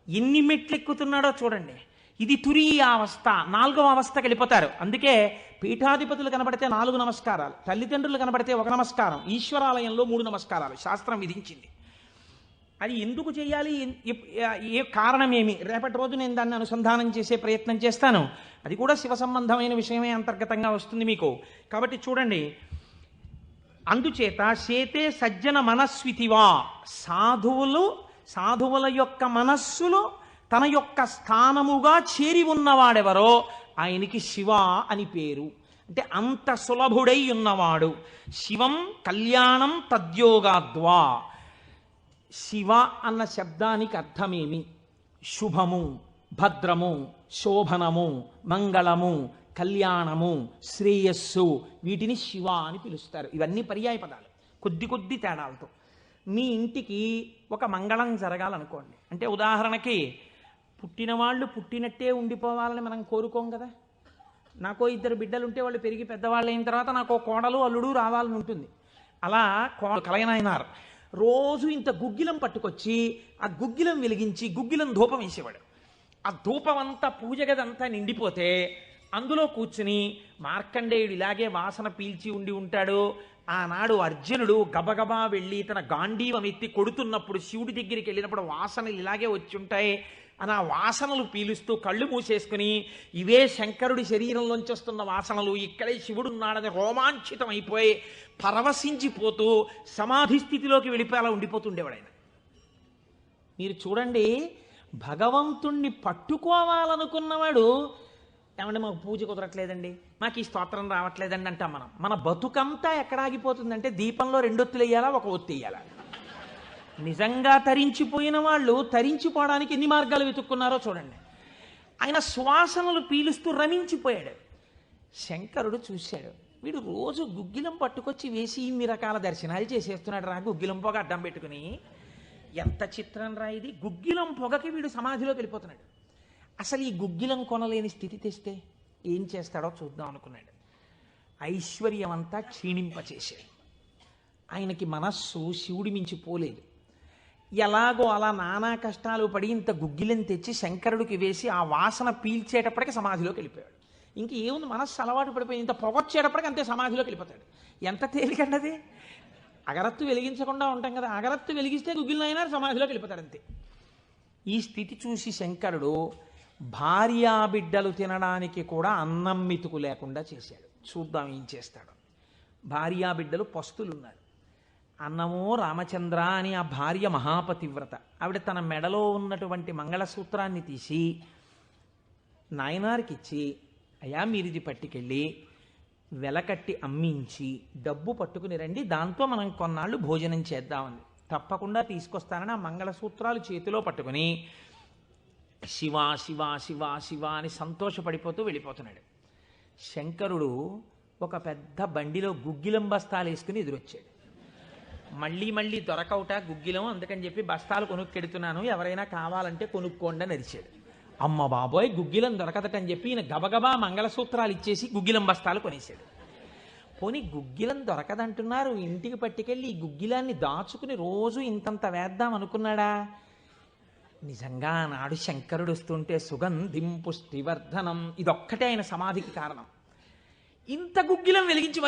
ఎన్ని మెట్లెక్కుతున్నాడో చూడండి. ఇది తురీయ అవస్థ, 4వ అవస్థకి వెళ్ళిపోతారు. అందుకే పీఠాధిపతులు కనబడితే 4 నమస్కారాలు, తల్లిదండ్రులు కనబడితే 1 నమస్కారం, ఈశ్వరాలయంలో 3 నమస్కారాలు శాస్త్రం విధించింది. అది ఎందుకు చేయాలి, ఏ కారణమేమి, రేపటి రోజు నేను దాన్ని అనుసంధానం చేసే ప్రయత్నం చేస్తాను. అది కూడా శివ సంబంధమైన విషయమే అంతర్గతంగా వస్తుంది మీకు. కాబట్టి చూడండి, అందుచేత చేతే సజ్జన మనస్వితివా, సాధువుల యొక్క మనస్సులు తన యొక్క స్థానముగా చేరి ఉన్నవాడెవరో ఆయనకి శివ అని పేరు. అంటే అంత సులభుడై ఉన్నవాడు. శివం కళ్యాణం తద్యోగాద్వా. శివ అన్న శబ్దానికి అర్థమేమి? శుభము, భద్రము, శోభనము, మంగళము, కళ్యాణము, శ్రేయస్సు, వీటిని శివ అని పిలుస్తారు. ఇవన్నీ పర్యాయ పదాలు, కొద్ది తేడాలతో. మీ ఇంటికి ఒక మంగళం జరగాలనుకోండి, అంటే ఉదాహరణకి పుట్టిన వాళ్ళు పుట్టినట్టే ఉండిపోవాలని మనం కోరుకోం కదా. నాకో 2 బిడ్డలు ఉంటే వాళ్ళు పెరిగి పెద్దవాళ్ళు అయిన తర్వాత నాకో కోడలు అల్లుడు రావాలని ఉంటుంది. అలా కలయనాయనారు రోజు ఇంత గుగ్గిలం పట్టుకొచ్చి ఆ గుగ్గిలం వెలిగించి గుగ్గిలం ధూపం వేసేవాడు. ఆ ధూపం అంతా పూజ గదంతా నిండిపోతే అందులో కూర్చుని మార్కండేయుడు ఇలాగే వాసన పీల్చి ఉండి ఉంటాడు. ఆనాడు అర్జునుడు గబగబా వెళ్ళి తన గాంధీవం ఎత్తి కొడుతున్నప్పుడు శివుడి దగ్గరికి వెళ్ళినప్పుడు వాసనలు ఇలాగే వచ్చి ఉంటాయి అని ఆ వాసనలు పీలుస్తూ కళ్ళు మూసేసుకుని, ఇవే శంకరుడి శరీరంలోంచి వస్తున్న వాసనలు, ఇక్కడే శివుడున్నాడని రోమాంచితం అయిపోయి పరవశించిపోతూ సమాధి స్థితిలోకి వెళ్ళిపోయేలా ఉండిపోతుండేవాడు ఆయన. మీరు చూడండి, భగవంతుణ్ణి పట్టుకోవాలనుకున్నవాడు, ఏమంటే మాకు పూజ కుదరట్లేదండి, మాకు ఈ స్తోత్రం రావట్లేదండి అంటాం మనం. మన బతుకంతా ఎక్కడ ఆగిపోతుందంటే దీపంలో 2 ఒత్తులు వేయాలా, 1 ఒత్తి వేయాలా. నిజంగా తరించిపోయిన వాళ్ళు తరించిపోవడానికి ఎన్ని మార్గాలు వెతుక్కున్నారో చూడండి. ఆయన శ్వాసనలు పీలుస్తూ రమించిపోయాడు. శంకరుడు చూశాడు, వీడు రోజు గుగ్గిలం పట్టుకొచ్చి వేసి ఇన్ని రకాల దర్శనాలు చేసేస్తున్నాడు రా, గుగ్గిలం పొగ అడ్డం పెట్టుకుని. ఎంత చిత్రం రా ఇది. గుగ్గిలం పొగకి వీడు సమాధిలోకి వెళ్ళిపోతున్నాడు. అసలు ఈ గుగ్గిలం కొనలేని స్థితి తెస్తే ఏం చేస్తాడో చూద్దాం అనుకున్నాడు. ఐశ్వర్యం అంతా క్షీణింపచేశాడు. ఆయనకి మనస్సు శివుడి మించి పోలేదు. ఎలాగో అలా నానా కష్టాలు పడి ఇంత గుగ్గిలం తెచ్చి శంకరుడికి వేసి ఆ వాసన పీల్చేటప్పటికి సమాధిలోకి వెళ్ళిపోయాడు. ఇంక ఏముంది, మనస్సు అలవాటు పడిపోయింది. ఇంత పొగొచ్చేటప్పటికి అంతే సమాధిలోకి వెళ్ళిపోతాడు. ఎంత తేలికండది. అగరత్తు వెలిగించకుండా ఉంటాం కదా, అగరత్తు వెలిగిస్తే గుగ్గిలం అయినా సమాధిలోకి వెళ్ళిపోతాడు అంతే. ఈ స్థితి చూసి శంకరుడు భార్యా బిడ్డలు తినడానికి కూడా అన్నం మెతుకు లేకుండా చేశాడు. చూద్దాం ఏం చేస్తాడు. భార్యా బిడ్డలు పస్తులున్నారు. అన్నమో రామచంద్ర అని ఆ భార్య మహాపతివ్రత. ఆవిడ తన మెడలో ఉన్నటువంటి మంగళసూత్రాన్ని తీసి నాయనారికి ఇచ్చి, అయ్యా మీరిది పట్టుకెళ్ళి వెలకట్టి అమ్మించి డబ్బు పట్టుకుని రండి, దాంతో మనం కొన్నాళ్ళు భోజనం చేద్దామని. తప్పకుండా తీసుకొస్తానని ఆ మంగళసూత్రాలు చేతిలో పట్టుకుని శివ శివ శివ శివ అని సంతోషపడిపోతూ వెళ్ళిపోతున్నాడు. శంకరుడు ఒక పెద్ద బండిలో గుగ్గిలం బస్తాలు వేసుకుని ఎదురొచ్చాడు. మళ్ళీ మళ్ళీ దొరకవుట గుగ్గిలం, అందుకని చెప్పి బస్తాలు కొనుక్కెడుతున్నాను, ఎవరైనా కావాలంటే కొనుక్కోండి అని అరిచాడు. అమ్మ బాబోయ్ గుగ్గిలం దొరకదటని చెప్పి ఈయన గబగబా మంగళసూత్రాలు ఇచ్చేసి గుగ్గిలం బస్తాలు కొనేశాడు. పోనీ గుగ్గిలం దొరకదంటున్నారు, ఇంటికి పట్టుకెళ్ళి ఈ గుగ్గిలాన్ని దాచుకుని రోజు ఇంతంత వేద్దాం అనుకున్నాడా? నిజంగా నాడు శంకరుడు వస్తుంటే సుగంధిం పుష్టివర్ధనం, ఇదొక్కటే ఆయన సమాధికి కారణం. ఇంత గుగ్గిలం వెలిగించి